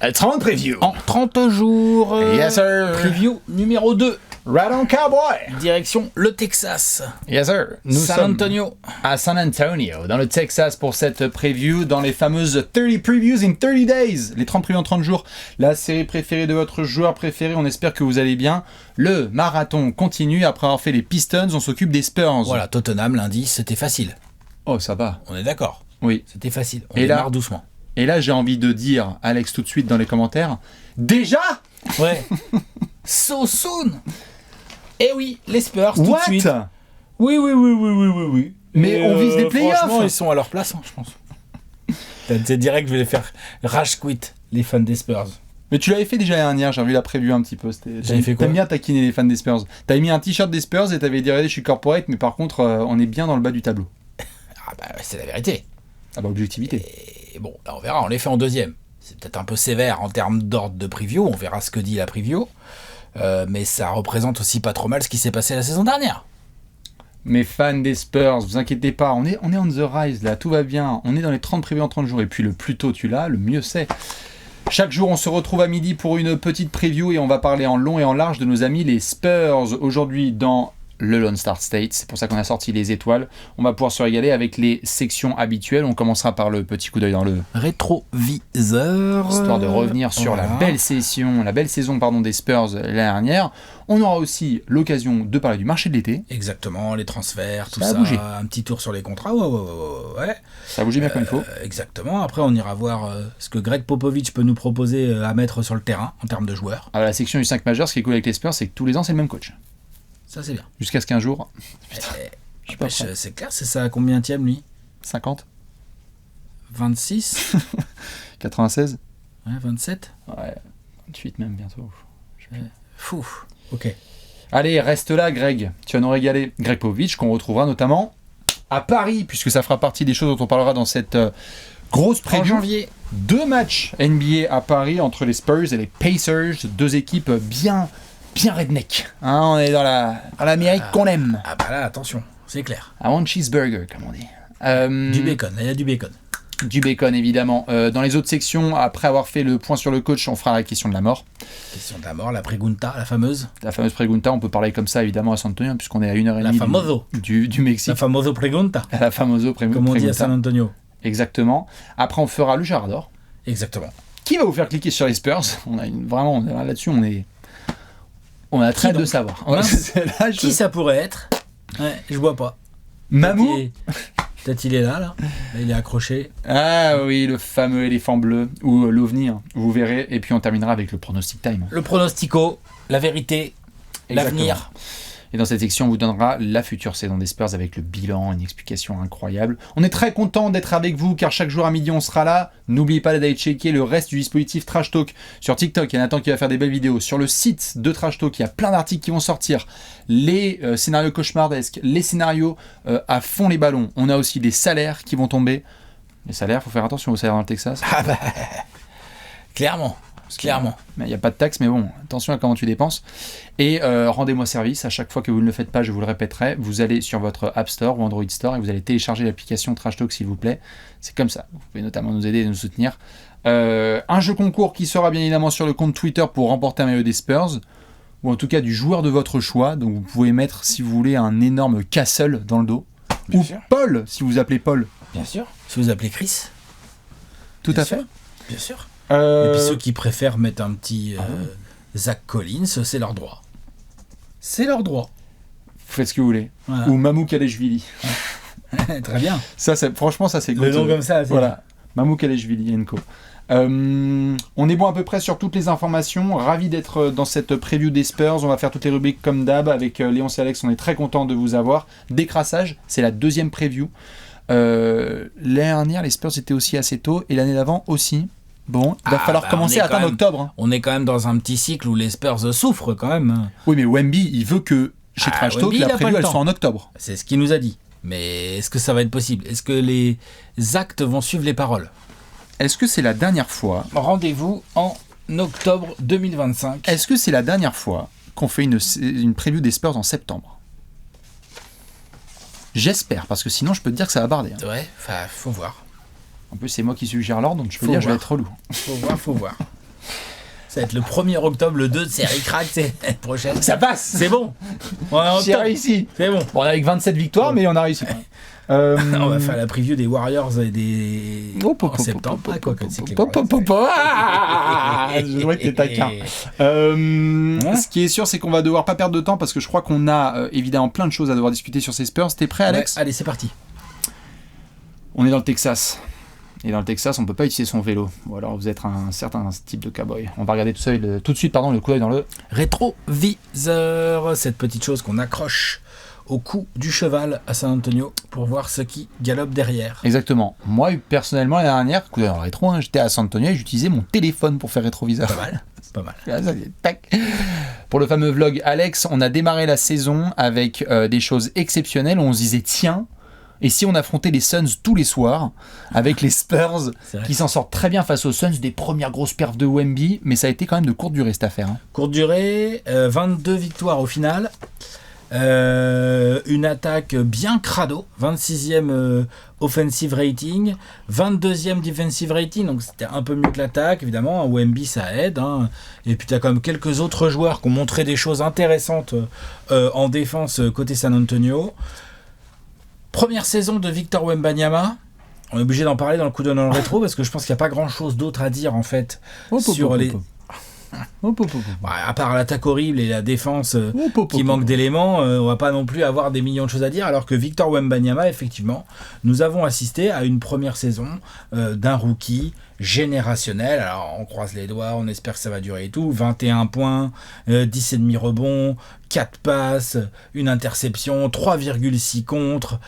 30 preview. En 30 jours. Yes, sir. Preview numéro 2. Right on, cowboy. Direction le Texas. Yes, sir. Nous San sommes Antonio. à San Antonio, dans le Texas, pour cette preview, dans les fameuses 30 previews in 30 days. Les 30 previews en 30 jours. La série préférée de votre joueur préféré. On espère que vous allez bien. Le marathon continue. Après avoir fait les Pistons, on s'occupe des Spurs. Voilà, Tottenham lundi, c'était facile. Oh, ça va. On est d'accord. Oui. C'était facile. On Et là- démarre doucement. Et là, j'ai envie de dire, Alex, tout de suite dans les commentaires, déjà Ouais. So soon. Eh oui, les Spurs tout What de suite. Oui. Mais Et, on vise des playoffs. Franchement, ils sont à leur place, hein, je pense. C'est direct, je vais les faire rage quit, les fans des Spurs. Mais tu l'avais fait déjà l'année dernière, j'ai revu la preview un petit peu. J'avais fait quoi? T'aimes bien taquiner les fans des Spurs. T'avais mis un t-shirt des Spurs et t'avais dit, regardez, je suis corporate, mais par contre, on est bien dans le bas du tableau. Ah bah, c'est la vérité. Ah bah, objectivité. Et bon, là, on verra, on les fait en deuxième. C'est peut-être un peu sévère en termes d'ordre de preview, on verra ce que dit la preview. Mais ça représente aussi pas trop mal ce qui s'est passé la saison dernière. Mes fans des Spurs, vous inquiétez pas, on est on the rise là, tout va bien. On est dans les 30 previews en 30 jours. Et puis le plus tôt tu l'as, le mieux c'est. Chaque jour, on se retrouve à midi pour une petite preview et on va parler en long et en large de nos amis les Spurs. Aujourd'hui, dans le Lone Star State, c'est pour ça qu'on a sorti les étoiles. On va pouvoir se régaler avec les sections habituelles. On commencera par le petit coup d'œil dans le Rétroviseur. histoire de revenir sur Voilà. la belle saison des Spurs l'année dernière. On aura aussi l'occasion de parler du marché de l'été. Exactement, les transferts, tout Ça a ça. bougé. Un petit tour sur les contrats. Ouais. Ça a bougé bien comme il faut. Exactement. Après, on ira voir ce que Greg Popovich peut nous proposer à mettre sur le terrain en termes de joueurs. Alors, la section du 5 majeur, ce qui est cool avec les Spurs, c'est que tous les ans, c'est le même coach. Ça, c'est bien. Jusqu'à ce qu'un jour, Eh, suis pas prêt. c'est clair, c'est ça. Combienième, lui 50, 26 96, Ouais, 27 ouais, 28 même bientôt. Fou. Ok. Allez, reste là, Greg. Tu vas nous régaler. Greg Popovich, qu'on retrouvera notamment à Paris, puisque ça fera partie des choses dont on parlera dans cette grosse En preview. janvier. 2 matchs NBA à Paris entre les Spurs et les Pacers, 2 équipes bien redneck. Hein, on est dans l'Amérique qu'on aime. Ah bah là, attention, c'est clair. I want cheeseburger, comme on dit. Du bacon, il y a du bacon. Du bacon, évidemment. Dans les autres sections, après avoir fait le point sur le coach, on fera la question de la mort. Question de la mort, la pregunta, la fameuse. La fameuse pregunta, on peut parler comme ça, évidemment, à San Antonio, puisqu'on est à 1h30 La famoso. du Mexique. La famoso pregunta. La famoso Comme on dit à pregunta. San Antonio. Exactement. Après, on fera le Jarador, Exactement. qui va vous faire cliquer sur les Spurs. Vraiment, là-dessus, on a très hâte de savoir. Mince. Là, Qui ça pourrait être? Ouais, je vois pas. Mamou. Peut-être il est là. Là, il est accroché. Ah oui, le fameux éléphant bleu, ou l'OVNI, hein, vous verrez. Et puis on terminera avec le pronostic time. Le pronostico, la vérité, Exactement. l'avenir. Et dans cette section, on vous donnera la future saison des Spurs avec le bilan, une explication incroyable. On est très content d'être avec vous car chaque jour à midi, on sera là. N'oubliez pas d'aller checker le reste du dispositif Trash Talk sur TikTok. Il y a Nathan qui va faire des belles vidéos. Sur le site de Trash Talk, il y a plein d'articles qui vont sortir. Les scénarios cauchemardesques, les scénarios à fond les ballons. On a aussi des salaires qui vont tomber. Les salaires, faut faire attention aux salaires dans le Texas. Ah bah, clairement. Clairement. Il n'y a pas de taxe, mais bon, attention à comment tu dépenses. Et rendez-moi service, à chaque fois que vous ne le faites pas, je vous le répéterai, vous allez sur votre App Store ou Android Store et vous allez télécharger l'application Trash Talk, s'il vous plaît. C'est comme ça. Vous pouvez notamment nous aider et nous soutenir. Un jeu concours qui sera bien évidemment sur le compte Twitter pour remporter un maillot des Spurs, ou en tout cas du joueur de votre choix. Donc vous pouvez mettre, si vous voulez, un énorme Castle dans le dos. Bien Ou sûr. Paul, si vous appelez Paul. Bien sûr. Si vous appelez Chris. Tout Bien à sûr. fait. Bien sûr. Et puis ceux qui préfèrent mettre un petit Zach Collins, c'est leur droit. C'est leur droit. Vous faites ce que vous voulez. Voilà. Ou Mamou Kaleshvili. Très bien. Franchement, ça c'est Le good. nom comme ça, c'est Voilà. Mamou Kaleshvili & Co. On est bon à peu près sur toutes les informations. Ravi d'être dans cette preview des Spurs. On va faire toutes les rubriques comme d'hab avec Léonce et Alex. On est très content de vous avoir. Décrassage, c'est la deuxième preview. L'année dernière, les Spurs étaient aussi assez tôt et l'année d'avant aussi. Bon, il va falloir commencer à atteindre octobre. Hein. On est quand même dans un petit cycle où les Spurs souffrent quand même. Oui, mais Wemby, il veut que chez Trash Talk, Wemby, il la a pas preview, le elle temps. soit en octobre. C'est ce qu'il nous a dit. Mais est-ce que ça va être possible? Est-ce que les actes vont suivre les paroles? Est-ce que c'est la dernière fois Rendez-vous en octobre 2025. Est-ce que c'est la dernière fois qu'on fait une preview des Spurs en septembre? J'espère, parce que sinon je peux te dire que ça va barder. Hein. Ouais, faut voir. En plus, c'est moi qui suggère l'ordre, donc je peux Faut dire que je vais voir. être relou. Faut voir. Ça va être le 1er octobre, le 2, c'est ric-rac, c'est la prochaine. Ça passe. C'est bon. J'ai réussi. C'est bon. Bon, avec 27 victoires, mais on a réussi. On va faire la preview des Warriors et des en septembre. Je vois que t'es taquin. Ce qui est sûr, c'est qu'on va devoir pas perdre de temps parce que je crois qu'on a évidemment plein de choses à devoir discuter sur ces Spurs. T'es prêt, Alex ? Allez, c'est parti. On est dans le Texas. Et dans le Texas, on peut pas utiliser son vélo. Ou alors vous êtes un certain type de cowboy. On va regarder tout de suite le coup d'œil dans le rétroviseur. Cette petite chose qu'on accroche au cou du cheval à San Antonio pour voir ce qui galope derrière. Exactement. Moi, personnellement, l'année dernière, coup d'œil dans le rétro, j'étais à San Antonio et j'utilisais mon téléphone pour faire rétroviseur. Pas mal. Tac. Pour le fameux vlog Alex, on a démarré la saison avec des choses exceptionnelles. On se disait, tiens, et si on affrontait les Suns tous les soirs, avec les Spurs qui s'en sortent très bien face aux Suns, des premières grosses perfs de Wemby, mais ça a été quand même de courte durée cette affaire. Courte durée, 22 victoires au final. Une attaque bien crado, 26e offensive rating, 22e defensive rating, donc c'était un peu mieux que l'attaque, évidemment. Wemby ça aide, et puis tu as quand même quelques autres joueurs qui ont montré des choses intéressantes en défense côté San Antonio. Première saison de Victor Wembanyama, on est obligé d'en parler dans le coup d'œil dans le rétro parce que je pense qu'il n'y a pas grand chose d'autre à dire en fait sur les... À part l'attaque horrible et la défense qui manque d'éléments, on va pas non plus avoir des millions de choses à dire, alors que Victor Wembanyama, effectivement, nous avons assisté à une première saison d'un rookie générationnel. Alors on croise les doigts, on espère que ça va durer et tout. 21 points, 10,5 rebonds, 4 passes, une interception, 3,6 contre.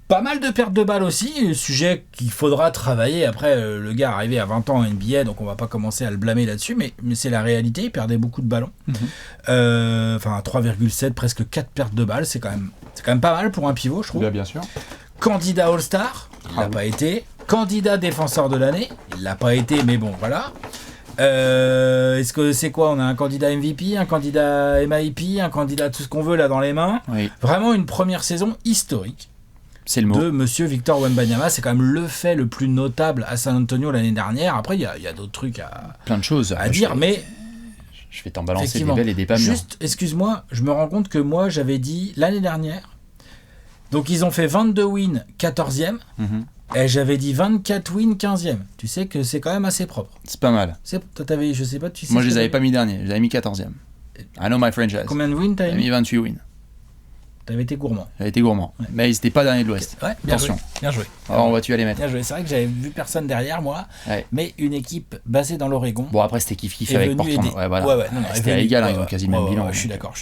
Pas mal de pertes de balles aussi, sujet qu'il faudra travailler. Après, le gars est arrivé à 20 ans en NBA, donc on va pas commencer à le blâmer là-dessus, mais c'est la réalité, il perdait beaucoup de ballons. 3,7, presque 4 pertes de balles, c'est quand même pas mal pour un pivot, je trouve. Bien sûr. Candidat All-Star, il l'a pas été. Candidat défenseur de l'année, il l'a pas été, mais bon, voilà. Est-ce que c'est quoi ? On a un candidat MVP, un candidat MIP, un candidat tout ce qu'on veut là dans les mains. Oui. Vraiment une première saison historique. C'est le mot. De monsieur Victor Wembanyama, c'est quand même le fait le plus notable à San Antonio l'année dernière. Après, il y a d'autres trucs plein de choses à dire, mais je vais t'en balancer des belles et des pas mûres. Juste, excuse-moi, je me rends compte que moi, j'avais dit l'année dernière, donc ils ont fait 22 wins, 14e, et j'avais dit 24 wins, 15e. Tu sais que c'est quand même assez propre. C'est pas mal. Toi, t'avais, je sais pas, tu sais. Moi, je les avais pas mis dernier, je les avais mis 14e. I know my franchise. Combien de wins t'avais mis 28 wins. T'avais été gourmand. J'avais été gourmand. Ouais. Mais ils n'étaient pas derniers de l'Ouest. Ouais, attention. Bien joué. Alors, on va tuer les mettre. Bien joué. C'est vrai que j'avais vu personne derrière moi, mais une équipe basée dans l'Oregon. Bon, après, c'était kiff-kiff avec Portland. Ouais, voilà. C'était égal, ils ont quasi le même bilan. Je suis d'accord.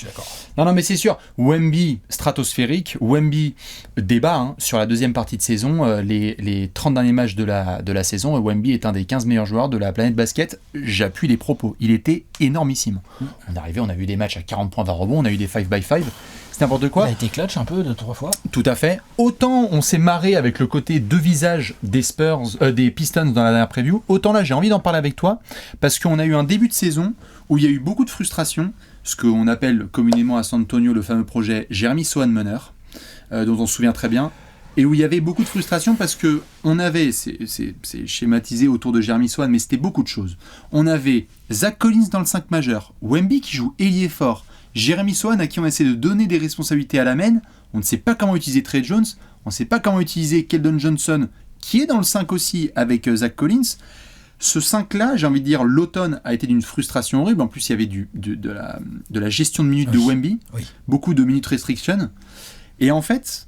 Non, mais c'est sûr. Wemby, stratosphérique. Wemby, débat sur la deuxième partie de saison. Les 30 derniers matchs de la saison, Wemby est un des 15 meilleurs joueurs de la planète basket. J'appuie les propos. Il était énormissime. On a vu des matchs à 40 points, 20 rebonds. On a eu des 5x5. C'est n'importe quoi. Il a été clutch un peu 2-3 fois. Tout à fait. Autant on s'est marré avec le côté deux visages des des Pistons dans la dernière preview, autant là j'ai envie d'en parler avec toi parce qu'on a eu un début de saison où il y a eu beaucoup de frustration, ce qu'on appelle communément à San Antonio le fameux projet Jeremy Sohan meneur, dont on se souvient très bien, et où il y avait beaucoup de frustration parce que on avait, c'est schématisé autour de Jeremy Sohan, mais c'était beaucoup de choses. On avait Zach Collins dans le 5 majeur, Wemby qui joue ailier fort, Jeremy Sohan à qui on essaie de donner des responsabilités à la main. On ne sait pas comment utiliser Trey Jones, on ne sait pas comment utiliser Keldon Johnson qui est dans le 5 aussi avec Zach Collins. Ce 5-là, j'ai envie de dire, l'automne a été d'une frustration horrible. En plus, il y avait de la gestion de minutes de Wemby, beaucoup de minutes restriction. Et en fait,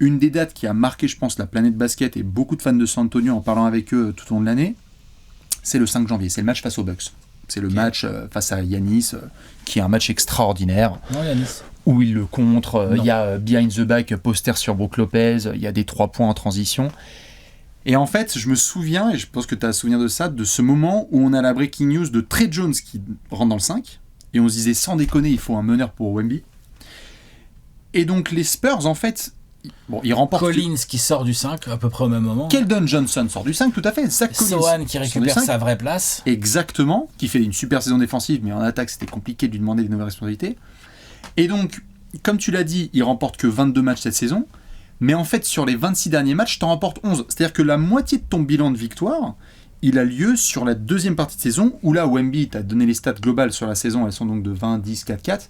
une des dates qui a marqué, je pense, la planète basket et beaucoup de fans de San Antonio en parlant avec eux tout au long de l'année, c'est le 5 janvier, c'est le match face aux Bucks. C'est le match face à Giannis, qui est un match extraordinaire. Non, Giannis. Où il le contre, il y a behind the back poster sur Brook Lopez, il y a des 3 points en transition. Et en fait, je me souviens, et je pense que tu as souvenir de ça, de ce moment où on a la breaking news de Trey Jones qui rentre dans le 5, et on se disait sans déconner, il faut un meneur pour Wemby. Et donc les Spurs, en fait, ils remportent... Collins qui sort du 5 à peu près au même moment. Keldon Johnson sort du 5, tout à fait. Zach Collins Sohan qui récupère sa vraie place. Exactement, qui fait une super saison défensive, mais en attaque, c'était compliqué de lui demander des nouvelles responsabilités. Et donc, comme tu l'as dit, il remporte que 22 matchs cette saison, mais en fait, sur les 26 derniers matchs, tu en remportes 11. C'est-à-dire que la moitié de ton bilan de victoire, il a lieu sur la deuxième partie de saison, où là, Wemby, tu as donné les stats globales sur la saison, elles sont donc de 20, 10, 4, 4,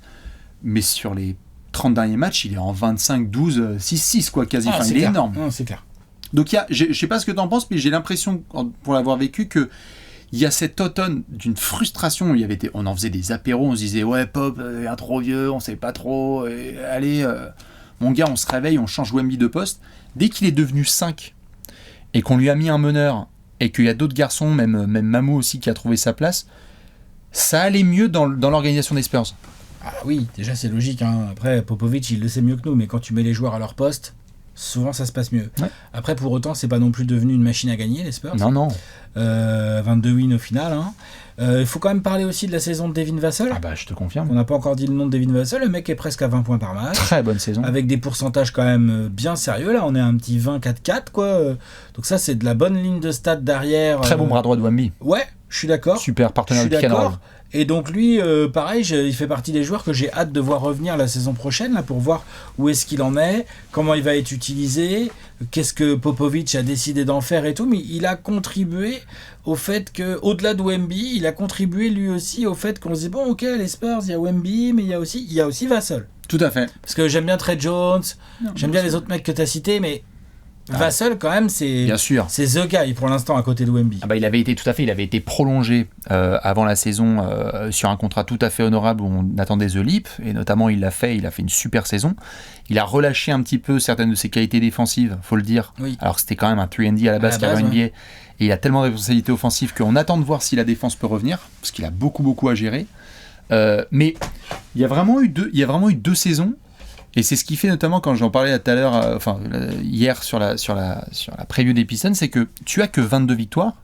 mais sur les 30 derniers matchs, il est en 25, 12, 6, 6, quoi, quasi. Enfin, il est énorme. Non, c'est clair. Donc, je sais pas ce que tu en penses, mais j'ai l'impression, pour l'avoir vécu, que il y a cet automne d'une frustration. On en faisait des apéros, on se disait ouais Pop, il est trop vieux, on sait pas trop. Allez, mon gars, on se réveille, on change Wemby de poste. Dès qu'il est devenu 5 et qu'on lui a mis un meneur et qu'il y a d'autres garçons, même Mamou aussi qui a trouvé sa place, ça allait mieux dans l'organisation des Spurs. Ah oui, déjà c'est logique. Hein. Après, Popovic, il le sait mieux que nous, mais quand tu mets les joueurs à leur poste, souvent ça se passe mieux. Ouais. Après, pour autant, c'est pas non plus devenu une machine à gagner, les Spurs. Non. 22 wins au final. Hein. Il faut quand même parler aussi de la saison de Devin Vassell. Ah bah je te confirme. On n'a pas encore dit le nom de Devin Vassell. Le mec est presque à 20 points par match. Très bonne saison. Avec des pourcentages quand même bien sérieux. Là, on est à un petit 20-4-4, quoi. Donc ça, c'est de la bonne ligne de stats derrière. Très bon bras droit de Wemby. Ouais, je suis d'accord. Super partenaire de pick and roll. Et donc lui, pareil, il fait partie des joueurs que j'ai hâte de voir revenir la saison prochaine, là, pour voir où est-ce qu'il en est, comment il va être utilisé, qu'est-ce que Popovic a décidé d'en faire et tout. Mais il a contribué au fait que, au-delà de Wemby, il a contribué lui aussi au fait qu'on se dit bon, ok, les Spurs, il y a Wemby, mais il y a aussi Vassell. Tout à fait. Parce que j'aime bien Trey Jones, j'aime bien les autres mecs que tu as cités, mais Vassell, quand même, c'est the guy pour l'instant à côté de Wemby. Ah bah, il avait été prolongé avant la saison sur un contrat tout à fait honorable où on attendait The Leap, et notamment il a fait une super saison. Il a relâché un petit peu certaines de ses qualités défensives, faut le dire, alors que c'était quand même un 3&D à la base qui avait NBA, et il a tellement de responsabilités offensives qu'on attend de voir si la défense peut revenir, parce qu'il a beaucoup à gérer. Mais il y a vraiment eu deux saisons. Et c'est ce qui fait notamment quand j'en parlais tout à l'heure, hier sur la preview des Pistons, c'est que tu as que 22 victoires,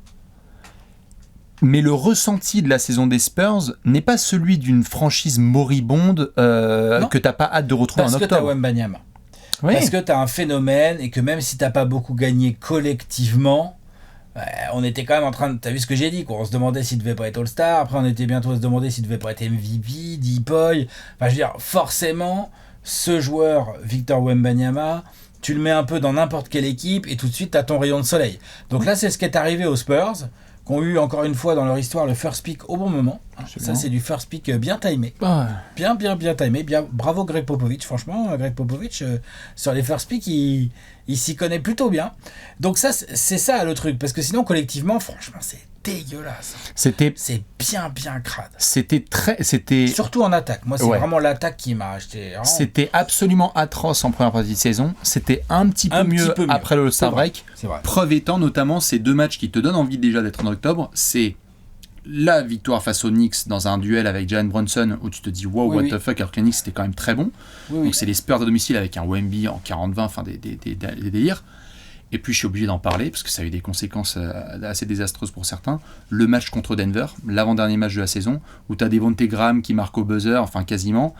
mais le ressenti de la saison des Spurs n'est pas celui d'une franchise moribonde que t'as pas hâte de retrouver en octobre. Parce que t'as Wembanyama. Oui. Parce que t'as un phénomène et que même si t'as pas beaucoup gagné collectivement, on était quand même en train de... T'as vu ce que j'ai dit, quoi. On se demandait s'il devait pas être All-Star, après on était bientôt à se demander s'il devait pas être MVP, D-Boy. Enfin, je veux dire, forcément... Ce joueur, Victor Wembanyama, tu le mets un peu dans n'importe quelle équipe et tout de suite tu as ton rayon de soleil. Donc là, c'est ce qui est arrivé aux Spurs, qui ont eu encore une fois dans leur histoire le first pick au bon moment. Ça, c'est du first pick bien timé. Bien timé. Bravo Greg Popovich, franchement. Greg Popovich, sur les first picks, il s'y connaît plutôt bien. Donc ça, c'est ça le truc. Parce que sinon, collectivement, franchement, c'est dégueulasse. C'est bien crade. C'était surtout en attaque. Moi, c'est vraiment l'attaque qui m'a acheté. C'était absolument atroce en première partie de saison. C'était un petit peu mieux après le All-Star break. C'est vrai. Preuve étant notamment ces deux matchs qui te donnent envie déjà d'être en octobre. C'est la victoire face aux Knicks dans un duel avec Jalen Brunson où tu te dis wow, what the fuck, alors que les Knicks c'était quand même très bon. Donc c'est les Spurs à domicile avec un Wemby en 40-20, enfin des délires. Et puis je suis obligé d'en parler parce que ça a eu des conséquences assez désastreuses pour certains. Le match contre Denver, l'avant-dernier match de la saison, où tu as Devonte Graham qui marque au buzzer, enfin quasiment.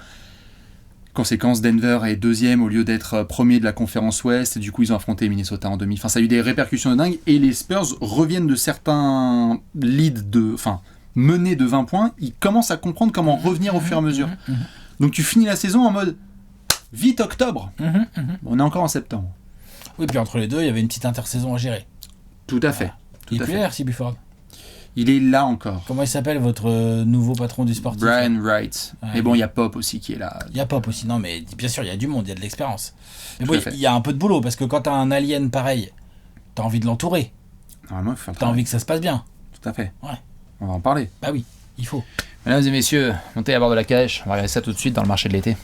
Conséquence, Denver est deuxième au lieu d'être premier de la conférence Ouest, et du coup ils ont affronté Minnesota en demi. Enfin, ça a eu des répercussions de dingue, et les Spurs reviennent de certains leads, menés de 20 points, ils commencent à comprendre comment revenir au fur et à mesure. Donc tu finis la saison en mode vite octobre. On est encore en septembre. Oui, puis entre les deux, il y avait une petite intersaison à gérer. Tout à fait. Il est plus là, R.C. Buford. Il est là encore. Comment il s'appelle, votre nouveau patron du sportif? Brian Wright. Mais bon, il y a Pop aussi qui est là. Il y a Pop aussi, non, mais bien sûr, il y a du monde, il y a de l'expérience. Mais bon, il y a un peu de boulot, parce que quand t'as un alien pareil, t'as envie de l'entourer. Normalement, il faut faire le t'as travail. envie que ça se passe bien. Tout à fait. Ouais. On va en parler. Bah oui, il faut. Mesdames et messieurs, montez à bord de la calèche. On va regarder ça tout de suite dans le marché de l'été.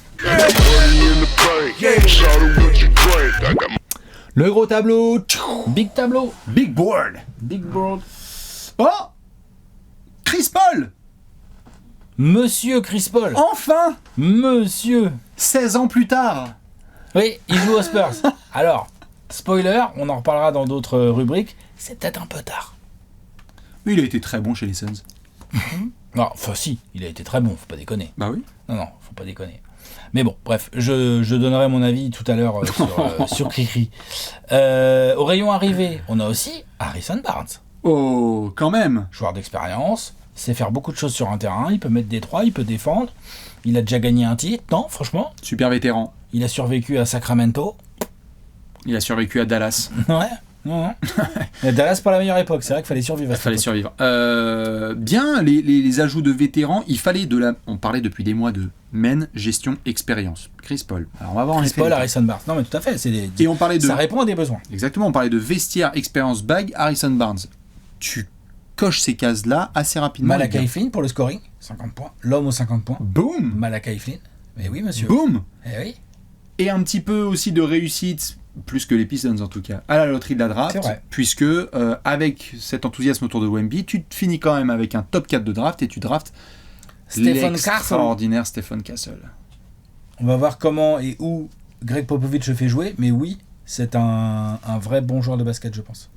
Le gros tableau. Big tableau. Big board. Big board. Oh, Chris Paul. Monsieur Chris Paul. Enfin. Monsieur. 16 ans plus tard. Oui, il joue aux Spurs. Alors, spoiler, on en reparlera dans d'autres rubriques, c'est peut-être un peu tard. Mais il a été très bon chez les Suns. Non, enfin si, il a été très bon, faut pas déconner. Bah oui. Non, faut pas déconner. Mais bon, bref, je donnerai mon avis tout à l'heure sur Cricri. Au rayon arrivé, on a aussi Harrison Barnes. Oh, quand même. Joueur d'expérience, sait faire beaucoup de choses sur un terrain, il peut mettre des trois, il peut défendre. Il a déjà gagné un titre, non, franchement. Super vétéran. Il a survécu à Sacramento. Il a survécu à Dallas. Ouais. Non. Dallas, pas la meilleure époque. C'est vrai qu'il fallait survivre. Il fallait survivre. Bien, les ajouts de vétérans, il fallait on parlait depuis des mois de men, gestion, expérience. Chris Paul. Alors, on va voir Chris Paul, Harrison Barnes. Non, mais tout à fait. Et on parlait ça répond à des besoins. Exactement, on parlait de vestiaire, expérience, bague, Harrison Barnes. Tu coches ces cases-là assez rapidement. Malachi Flynn pour le scoring, 50 points. L'homme aux 50 points. Boum. Malachi Flynn. Mais oui, monsieur. Boum. Eh oui. Et un petit peu aussi de réussite, plus que les Pistons en tout cas, à la loterie de la draft, puisque avec cet enthousiasme autour de Wemby, tu te finis quand même avec un top 4 de draft et tu draftes l'extraordinaire Stephen Castle. On va voir comment et où Greg Popovich le fait jouer, mais oui, c'est un vrai bon joueur de basket, je pense.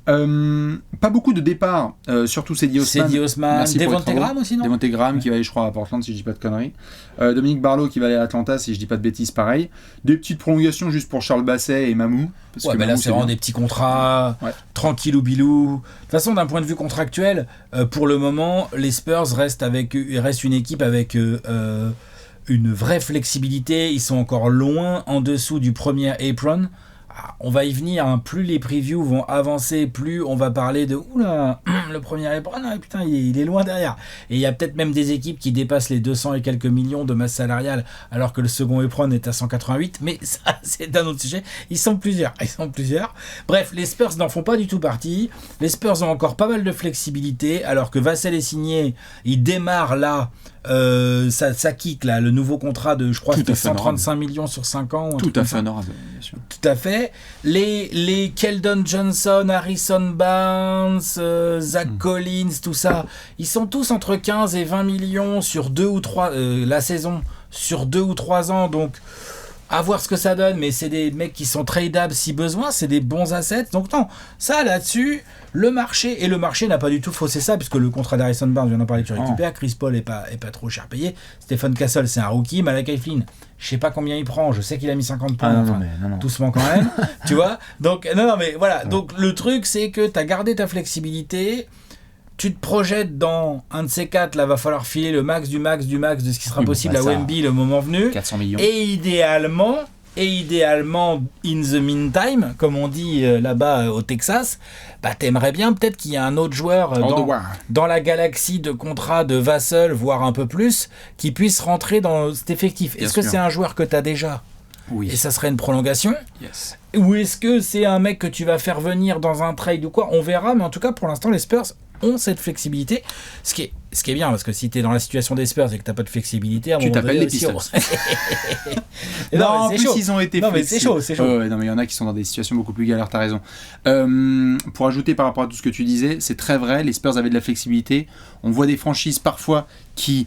Pas beaucoup de départs, surtout Cedi Osman. Devonte Graham aussi, non? Devonte Graham qui va aller, je crois, à Portland, si je dis pas de conneries. Dominique Barlow qui va aller à Atlanta, si je dis pas de bêtises, pareil. Des petites prolongations juste pour Charles Basset et Mamou. Ouais, mais là, c'est vraiment des petits contrats, tranquillou bilou. De toute façon, d'un point de vue contractuel, pour le moment, les Spurs restent une équipe avec une vraie flexibilité. Ils sont encore loin en dessous du premier apron. On va y venir, hein. Plus les previews vont avancer, plus on va parler de oula, le premier apron, putain, il est loin derrière. Et il y a peut-être même des équipes qui dépassent les 200 et quelques millions de masse salariale, alors que le second apron est à 188. Mais ça, c'est un autre sujet. Ils sont plusieurs. Bref, les Spurs n'en font pas du tout partie. Les Spurs ont encore pas mal de flexibilité, alors que Vassell est signé. Il démarre là. Ça kick là, le nouveau contrat de, je crois, c'était 135 millions sur 5 ans. Tout à fait honorable, bien sûr. Tout à fait. Les Keldon Johnson, Harrison Barnes, Zach Collins, tout ça, ils sont tous entre 15 et 20 millions sur 2 ou 3 la saison, sur 2 ou 3 ans, donc à voir ce que ça donne, mais c'est des mecs qui sont tradables si besoin, c'est des bons assets. Donc non, ça là-dessus, le marché n'a pas du tout faussé ça, puisque le contrat d'Harrison Barnes, je viens d'en parler, tu récupères. Chris Paul est pas trop cher payé. Stephen Castle, c'est un rookie. Malachi Flynn, je sais pas combien il prend, je sais qu'il a mis 50 points, non. Doucement quand même, tu vois. Donc non, mais voilà. Donc le truc, c'est que tu as gardé ta flexibilité. Tu te projettes dans un de ces quatre, là, va falloir filer le max du max de ce qui sera possible à Wemby le moment venu. 400 millions. Et idéalement, in the meantime, comme on dit là-bas au Texas, t'aimerais bien peut-être qu'il y ait un autre joueur dans la galaxie de contrats de Vassell, voire un peu plus, qui puisse rentrer dans cet effectif. Est-ce que c'est un joueur que tu as déjà ? Oui. Et ça serait une prolongation ? Yes. Ou est-ce que c'est un mec que tu vas faire venir dans un trade ou quoi ? On verra, mais en tout cas, pour l'instant, les Spurs ont cette flexibilité, ce qui est bien, parce que si tu es dans la situation des Spurs et que tu n'as pas de flexibilité, à un moment t'appelles les Pistons. Non, en plus, ils ont été flexibles. Mais c'est chaud. Non, mais il y en a qui sont dans des situations beaucoup plus galères, t'as raison. Pour ajouter par rapport à tout ce que tu disais, c'est très vrai, les Spurs avaient de la flexibilité. On voit des franchises parfois qui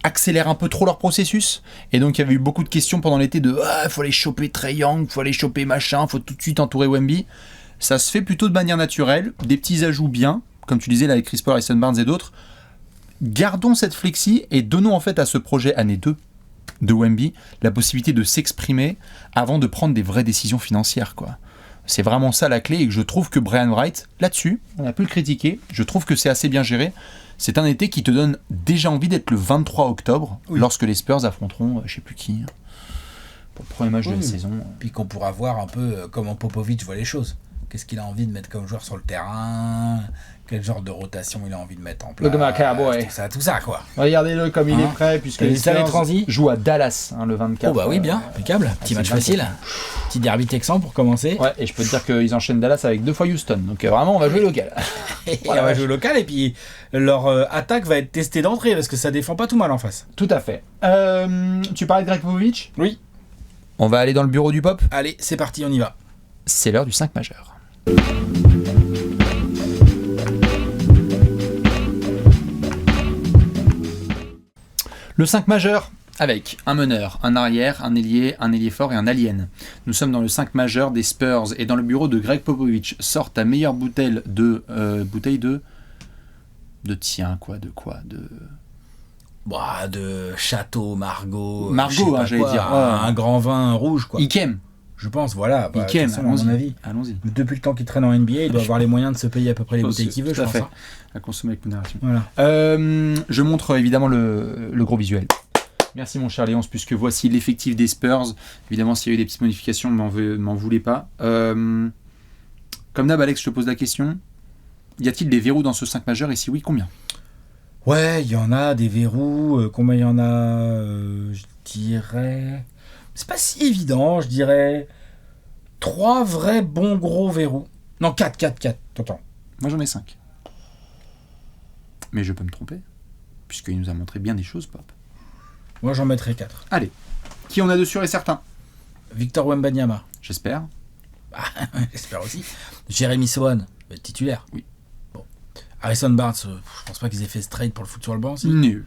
accélèrent un peu trop leur processus, et donc il y avait eu beaucoup de questions pendant l'été de faut aller choper Trae Young, faut aller choper machin, faut tout de suite entourer Wemby. Ça se fait plutôt de manière naturelle, des petits ajouts bien, comme tu disais là avec Chris Paul, Harrison Barnes et d'autres. Gardons cette flexi et donnons en fait à ce projet année 2 de Wemby la possibilité de s'exprimer avant de prendre des vraies décisions financières, quoi. C'est vraiment ça la clé, et que je trouve que Brian Wright, là-dessus, on a pu le critiquer, je trouve que c'est assez bien géré. C'est un été qui te donne déjà envie d'être le 23 octobre, lorsque les Spurs affronteront, je sais plus qui, pour le premier match de la saison. Puis qu'on pourra voir un peu comment Popovich voit les choses. Qu'est-ce qu'il a envie de mettre comme joueur sur le terrain ? Quel genre de rotation il a envie de mettre en place ? Tout ça, quoi. Regardez-le comme il est prêt, puisque les Spurs jouent à Dallas le 24. Oh bah oui, bien, impeccable. Petit match facile. Petit derby texan pour commencer. Ouais, et je peux te dire qu'ils enchaînent Dallas avec 2 fois Houston. Donc vraiment, on va jouer local. On va jouer local, et puis leur attaque va être testée d'entrée, parce que ça défend pas tout mal en face. Tout à fait. Tu parlais de Greg Popovich ? Oui. On va aller dans le bureau du Pop ? Allez, c'est parti, on y va. C'est l'heure du 5 majeur. Le 5 majeur, avec un meneur, un arrière, un ailier fort et un alien. Nous sommes dans le 5 majeur des Spurs, et dans le bureau de Greg Popovich. Sort ta meilleure bouteille de Château, Margaux, j'allais dire. Un grand vin rouge, quoi. Ikem. Je pense, voilà. Ikem, à mon avis. Allons-y. Depuis le temps qu'il traîne en NBA, il doit avoir les moyens de se payer à peu près les bouteilles qu'il veut, je pense. Tout à fait. À consommer avec modération. Voilà. Je montre évidemment le gros visuel. Merci mon cher Léonce, puisque voici l'effectif des Spurs. Évidemment, s'il y a eu des petites modifications, ne m'en voulez pas. Comme d'hab, Alex, je te pose la question. Y a-t-il des verrous dans ce 5 majeur et si oui, combien? Ouais, il y en a des verrous. Combien il y en a je dirais... C'est pas si évident, je dirais... 3 vrais bons gros verrous. Non, 4. Attends. Moi, j'en ai 5. Mais je peux me tromper, puisqu'il nous a montré bien des choses, Pop. Moi, j'en mettrais 4. Allez. Qui on a de sûr et certain? Victor Wembanyama. J'espère. J'espère aussi. Jérémy Sohan, titulaire. Oui. Bon. Harrison Barnes, je pense pas qu'ils aient fait ce trade pour le foot sur le banc. Si. Nul.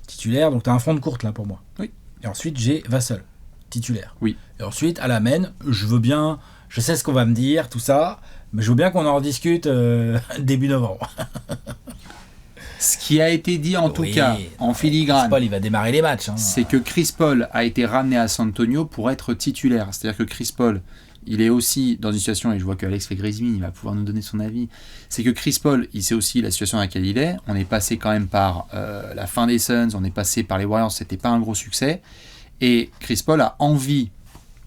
Titulaire, donc t'as un front de courte là pour moi. Oui. Et ensuite, j'ai Vassell, titulaire. Oui. Et ensuite, à la main, je veux bien, je sais ce qu'on va me dire, tout ça, mais je veux bien qu'on en rediscute début novembre. Ce qui a été dit en tout cas, en filigrane, Chris Paul, il va démarrer les matchs. c'est que Chris Paul a été ramené à San Antonio pour être titulaire. C'est-à-dire que Chris Paul, il est aussi dans une situation, et je vois que Alex fait grise mine, il va pouvoir nous donner son avis, c'est que Chris Paul, il sait aussi la situation dans laquelle il est. On est passé quand même par la fin des Suns, on est passé par les Warriors, c'était pas un gros succès. Et Chris Paul a envie,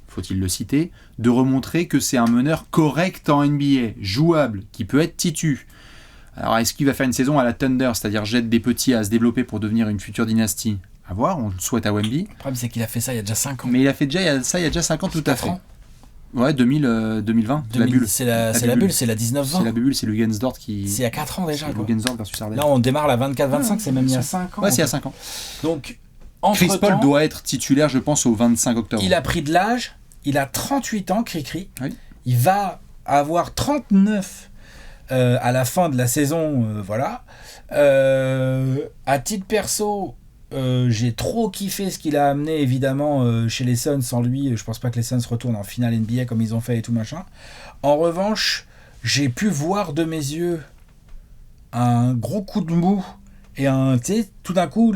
faut-il le citer, de remontrer que c'est un meneur correct en NBA, jouable, qui peut être titu. Alors, est-ce qu'il va faire une saison à la Thunder, c'est-à-dire jette des petits à se développer pour devenir une future dynastie? À voir, on le souhaite à Wemby. Le problème, c'est qu'il a fait ça il y a déjà 5 ans. Mais il a fait déjà ça il y a déjà 5 ans, tout à fait. Ans. Ouais, 2020, la bulle. C'est la bulle, c'est la 19-20. C'est la bulle, c'est Lugensdorf qui... C'est il y a 4 ans déjà. Lugensdorf versus Ardèche. Là, on démarre la 24-25, c'est même il y a 5 ans. Ouais, c'est il y a 5 ans. Donc, Chris Paul doit être titulaire, je pense, au 25 octobre. Il a pris de l'âge, il a 38 ans, Cricri. Oui. Il va avoir 39 à la fin de la saison, voilà. À titre perso, j'ai trop kiffé ce qu'il a amené, évidemment, chez les Suns. Sans lui, je pense pas que les Suns retournent en finale NBA comme ils ont fait et tout machin. En revanche, j'ai pu voir de mes yeux un gros coup de mou et tu sais, tout d'un coup,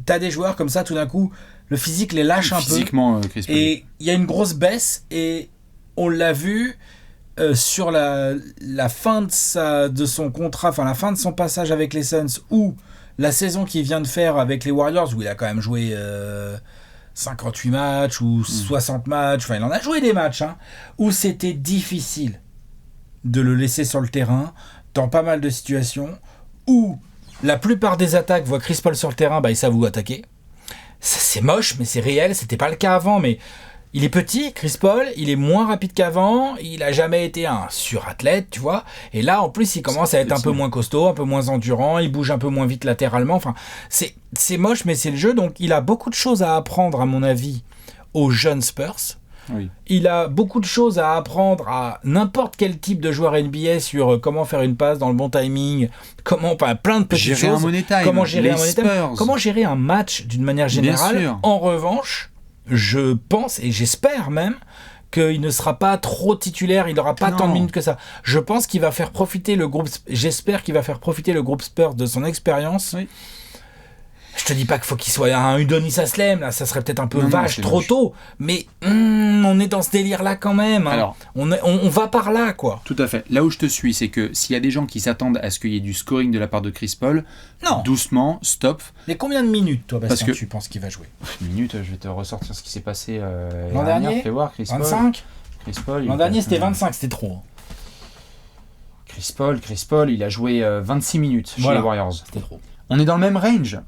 t'as des joueurs comme ça, tout d'un coup, le physique les lâche un peu. Physiquement, Chris Paul. Et il y a une grosse baisse et on l'a vu sur la fin de son contrat, enfin la fin de son passage avec les Suns ou la saison qu'il vient de faire avec les Warriors où il a quand même joué 58 matchs ou 60 matchs, enfin il en a joué des matchs où c'était difficile de le laisser sur le terrain dans pas mal de situations où la plupart des attaques voient Chris Paul sur le terrain, ils savent où attaquer. C'est moche, mais c'est réel, c'était pas le cas avant, mais il est petit, Chris Paul, il est moins rapide qu'avant, il a jamais été un surathlète, tu vois, et là, en plus, il commence à être un peu moins costaud, un peu moins endurant, il bouge un peu moins vite latéralement, enfin, c'est moche, mais c'est le jeu, donc il a beaucoup de choses à apprendre, à mon avis, aux jeunes Spurs. Oui. Il a beaucoup de choses à apprendre à n'importe quel type de joueur NBA sur comment faire une passe dans le bon timing, plein de petites choses. Comment gérer un money time, comment gérer un match d'une manière générale. En revanche, je pense et j'espère même qu'il ne sera pas trop titulaire, il n'aura pas tant de minutes que ça. Je pense qu'il va faire profiter le groupe, j'espère qu'il va faire profiter le groupe Spurs de son expérience. Oui. Je te dis pas qu'il faut qu'il soit un Udonis Haslem, là, ça serait peut-être un peu vache, trop tôt, mais on est dans ce délire-là quand même. Alors, on va par là, quoi. Tout à fait. Là où je te suis, c'est que s'il y a des gens qui s'attendent à ce qu'il y ait du scoring de la part de Chris Paul, doucement, stop. Mais combien de minutes, toi, Bastien, tu penses qu'il va jouer? Minutes, je vais te ressortir ce qui s'est passé l'an dernier. Fais voir, Chris 25 Chris Paul. L'an dernier, c'était 25, c'était trop. Chris Paul, il a joué 26 minutes chez les Warriors. C'était trop. On est dans le même range.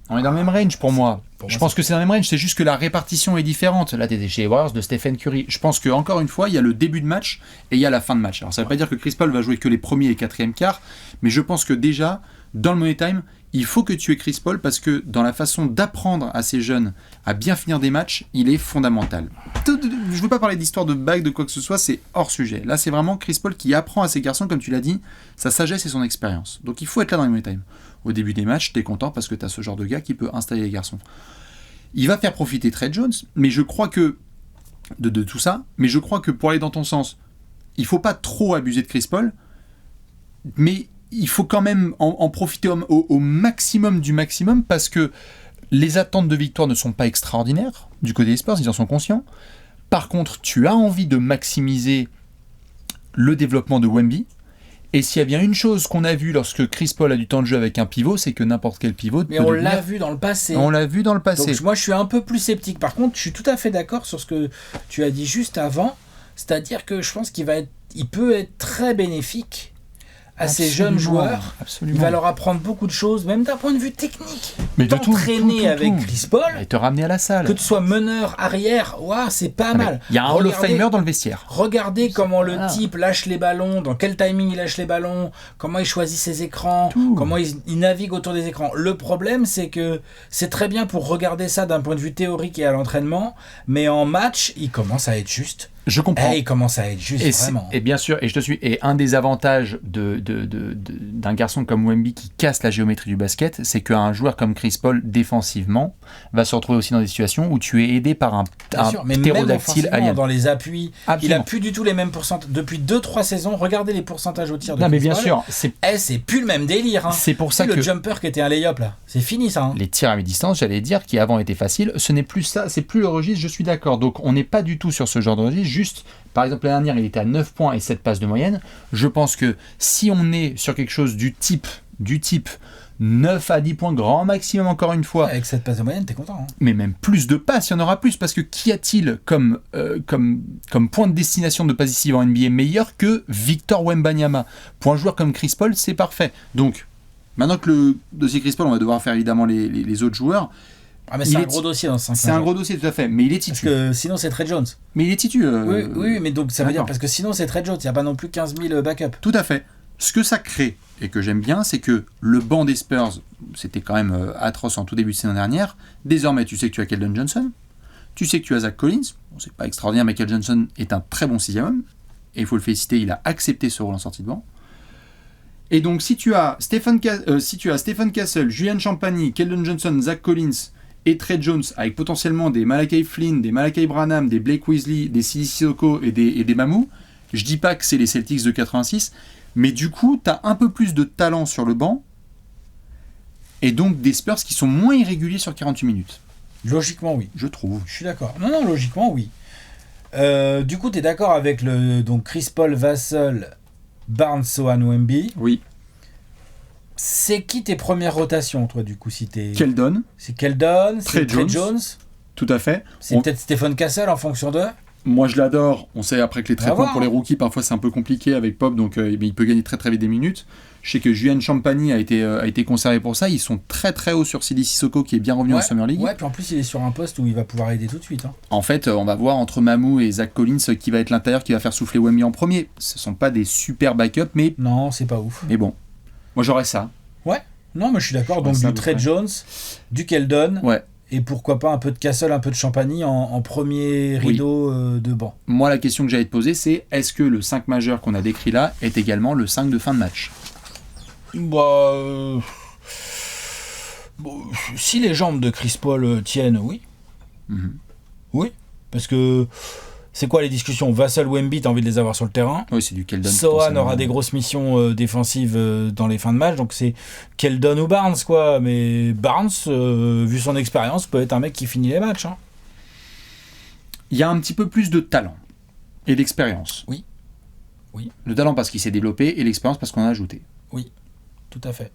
Pour moi. Je pense que c'est dans le même range. C'est juste que la répartition est différente. Là, tu es chez les Warriors de Stephen Curry. Je pense qu'encore une fois, il y a le début de match et il y a la fin de match. Alors, ça ne veut pas dire que Chris Paul va jouer que les premiers et quatrièmes quarts, mais je pense que déjà, dans le money time, il faut que tu aies Chris Paul parce que dans la façon d'apprendre à ces jeunes à bien finir des matchs, il est fondamental. Je ne veux pas parler d'histoire de bague, de quoi que ce soit, c'est hors sujet. Là, c'est vraiment Chris Paul qui apprend à ces garçons, comme tu l'as dit, sa sagesse et son expérience. Donc, il faut être là dans les money time. Au début des matchs, t'es content parce que t'as ce genre de gars qui peut installer les garçons. Il va faire profiter Trey Jones, mais je crois que de tout ça, mais je crois que pour aller dans ton sens, il faut pas trop abuser de Chris Paul, mais il faut quand même en profiter au maximum du maximum parce que les attentes de victoire ne sont pas extraordinaires du côté des Spurs, ils en sont conscients. Par contre, tu as envie de maximiser le développement de Wemby. Et s'il y a bien une chose qu'on a vue lorsque Chris Paul a du temps de jeu avec un pivot, c'est que n'importe quel pivot... Mais on l'a vu dans le passé. On l'a vu dans le passé. Donc moi, je suis un peu plus sceptique. Par contre, je suis tout à fait d'accord sur ce que tu as dit juste avant. C'est-à-dire que je pense qu'il va être il peut être très bénéfique à ces Absolument, jeunes joueurs. absolument. Il va leur apprendre beaucoup de choses, même d'un point de vue technique. Mais de tout, T'entraîner avec Chris Paul, et te ramener à la salle. que tu sois meneur arrière, c'est pas mal. Il y a un Hall of Regardez- Famer dans le vestiaire. Regardez comment le Voilà. type lâche les ballons, dans quel timing il lâche les ballons, comment il choisit ses écrans, Tout. comment il navigue autour des écrans. Le problème, c'est que c'est très bien pour regarder ça d'un point de vue théorique et à l'entraînement, mais en match, il commence à être juste. Je comprends. Il commence à être juste, vraiment. Et bien sûr, et je te suis. Et un des avantages d'un garçon comme Wemby qui casse la géométrie du basket, c'est qu'un joueur comme Chris Paul, défensivement, va se retrouver aussi dans des situations où tu es aidé par un Bien sûr, mais même ptérodactyle offensivement, alien. dans les appuis, il Absolument. a plus du tout les mêmes pourcentages. Depuis 2-3 saisons, regardez les pourcentages au tir de Non, mais Chris bien Paul. sûr, c'est C'est plus le même délire. c'est pour ça Le que jumper qui était un lay-up là, c'est fini ça. hein. les tirs à mi-distance, j'allais dire, qui avant étaient faciles, ce n'est plus ça, c'est plus le registre, je suis d'accord. Donc on n'est pas du tout sur ce genre de registre, juste, par exemple l'année dernière, il était à 9 points et 7 passes de moyenne. Je pense que si on est sur quelque chose du type 9 à 10 points, grand maximum encore une fois, Avec cette passe de moyenne, t'es content. hein. mais même plus de passes, il y en aura plus, parce que qu'y a-t-il comme point de destination de passes décisives en NBA meilleur que Victor Wembanyama? Pour un joueur comme Chris Paul, c'est parfait. Donc, maintenant que le dossier Chris Paul, on va devoir faire évidemment les autres joueurs. Ah mais Il c'est un est- gros dossier dans ce 5 C'est un gros dossier, tout à fait, mais il est Parce titu. que sinon c'est Trey Jones. Mais il est titu. Oui, mais donc ça veut dire d'accord. parce que sinon c'est Trey Jones, il n'y a pas non plus 15 000 backups. Tout à fait. Ce que ça crée, et que j'aime bien, c'est que le banc des Spurs, c'était quand même atroce en tout début de saison dernière. Désormais, tu sais que tu as Keldon Johnson, tu sais que tu as Zach Collins. Bon, c'est pas extraordinaire, mais Keldon Johnson est un très bon sixième homme, et il faut le féliciter, il a accepté ce rôle en sortie de banc. Et donc, si tu as Stephen Castle, Julian Champagny, Keldon Johnson, Zach Collins et Trey Jones, avec potentiellement des Malachi Flynn, des Malachi Branham, des Blake Weasley, des Sidi Sissoko et des Mamou, je dis pas que c'est les Celtics de 86, mais du coup, tu as un peu plus de talent sur le banc, et donc des Spurs qui sont moins irréguliers sur 48 minutes, Logiquement oui. je trouve. Je suis d'accord. Non, logiquement oui. Du coup, tu es d'accord avec donc Chris Paul, Vassell, Barnes, Sohan, Wemby. Oui. C'est qui tes premières rotations, toi, du coup, si t'es... Keldon, C'est Keldon, c'est Trey Trey Jones. Jones, tout à fait. c'est peut-être Stephen Castle en fonction d'eux. Moi, je l'adore. On sait après que les On va traitements voir. pour les rookies, parfois, c'est un peu compliqué avec Pop, donc mais il peut gagner très très vite des minutes. Je sais que Julian Champagny a été conservé pour ça. Ils sont très très hauts sur Sidi Sissoko, qui est bien revenu en Summer League. Ouais, puis en plus, il est sur un poste où il va pouvoir aider tout de suite. hein. En fait, on va voir entre Mamou et Zach Collins qui va être l'intérieur qui va faire souffler Wemby en premier. Ce sont pas des super backups, mais Non, c'est pas ouf. bon. Moi, j'aurais ça. Non, mais je suis d'accord. Donc ça, du Trey ouais. Jones, du Keldon, Ouais. et pourquoi pas un peu de Castle, un peu de Champagny en premier Oui. rideau de banc. Moi, la question que j'allais te poser, c'est est-ce que le 5 majeur qu'on a décrit là est également le 5 de fin de match? Bon, si les jambes de Chris Paul tiennent, oui. Mhm. Oui. Parce que c'est quoi les discussions? Vassell, Wemby, t'as envie de les avoir sur le terrain. Oui, c'est du Keldon. Sohan potentiellement. aura des grosses missions défensives dans les fins de match, donc c'est Keldon ou Barnes, quoi. Mais Barnes, vu son expérience, peut être un mec qui finit les matchs. hein. Il y a un petit peu plus de talent et d'expérience. Oui. Oui. Le talent parce qu'il s'est développé et l'expérience parce qu'on a ajouté. Tout à fait.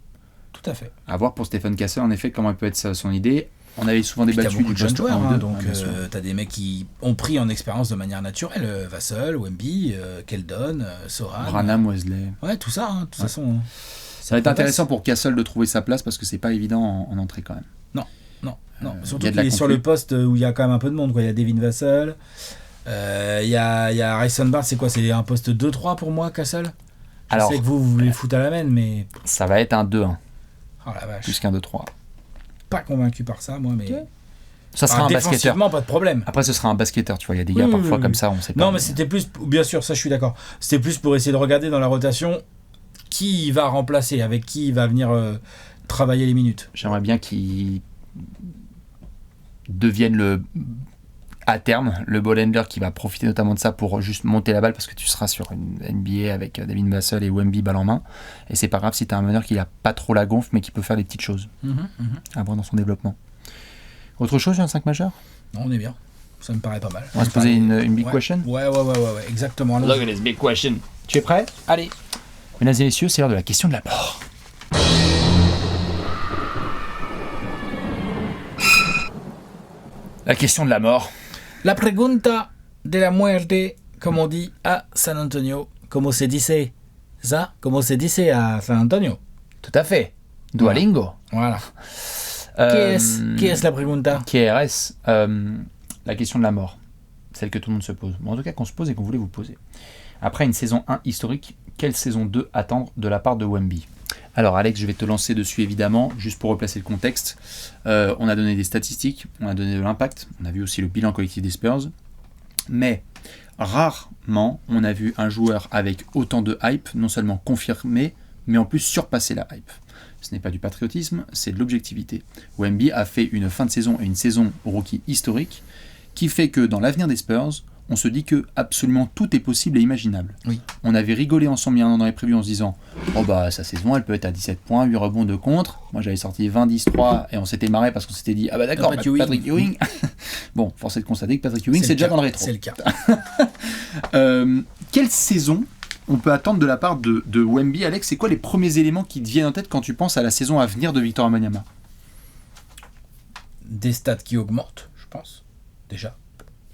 Tout à fait. À voir pour Stephen Castle, en effet, comment peut être son idée. On avait souvent Puis t'as débattu beaucoup du de jeunes poste joueurs, 1 ou hein, 2. donc bien sûr. t'as des mecs qui ont pris en expérience de manière naturelle. Vassell, Wemby, Keldon, Sohan. Branham, Wesley. Ouais, tout ça, hein, de toute Ouais. façon. Ça va être intéressant pour Castle de trouver sa place parce que c'est pas évident en entrée quand même. Non. il y Surtout a de la qu'il est sur conflit. le poste où il y a quand même un peu de monde. Quoi. Il y a Devin Vassell, il y a Harrison Barnes, c'est quoi? C'est un poste 2-3 pour moi, Castle? Alors, Je sais que vous voulez le foutre à la main, mais... ça va être un 2-1, Oh la vache. plus qu'un 2-3. Pas convaincu par ça, moi, mais... Ça sera un basketteur. Défensivement, pas de problème. Après, ce sera un basketteur, tu vois. Il y a des Oui, gars oui, parfois oui, comme oui. ça, on sait pas. Non, mais c'était plus... Bien sûr, ça, je suis d'accord. C'était plus pour essayer de regarder dans la rotation qui il va remplacer, avec qui il va venir travailler les minutes. J'aimerais bien qu'il devienne à terme le ball handler qui va profiter notamment de ça pour juste monter la balle parce que tu seras sur une NBA avec Devin Vassell et Wemby balle en main. Et c'est pas grave si tu as un meneur qui a pas trop la gonfle mais qui peut faire des petites choses à voir dans son développement. Autre chose sur un 5 majeur? Non, on est bien. Ça me paraît pas mal. On va se poser une big Ouais. question. Ouais, exactement. Look at this big question. Tu es prêt? Allez. Mesdames et messieurs, c'est l'heure de la question de la mort. La question de la mort. La pregunta de la muerte, comme on dit à San Antonio. como se dice ça, como se dice à San Antonio. Tout à fait. Duolingo. Voilà. Qui est la pregunta? KRS, la question de la mort. Celle que tout le monde se pose. Bon, en tout cas, qu'on se pose et qu'on voulait vous poser. Après une saison 1 historique, quelle saison 2 attendre de la part de Wemby? Alors Alex, je vais te lancer dessus évidemment, juste pour replacer le contexte. On a donné des statistiques, on a donné de l'impact, on a vu aussi le bilan collectif des Spurs, mais rarement on a vu un joueur avec autant de hype, non seulement confirmé, mais en plus surpasser la hype. Ce n'est pas du patriotisme, c'est de l'objectivité. Wemby a fait une fin de saison et une saison rookie historique, qui fait que dans l'avenir des Spurs, on se dit que absolument tout est possible et imaginable. Oui. On avait rigolé ensemble il y a un an dans les prévus en se disant oh bah sa saison elle peut être à 17 points, 8 rebonds de contre. Moi j'avais sorti 20-10-3 et on s'était marré parce qu'on s'était dit ah bah d'accord, Patrick Ewing. Bon, force est de constater que Patrick Ewing c'est déjà dans le rétro. C'est le cas. Quelle saison on peut attendre de la part de Wemby, Alex? C'est quoi les premiers éléments qui te viennent en tête quand tu penses à la saison à venir de Victor Wembanyama? Des stats qui augmentent, je pense, déjà.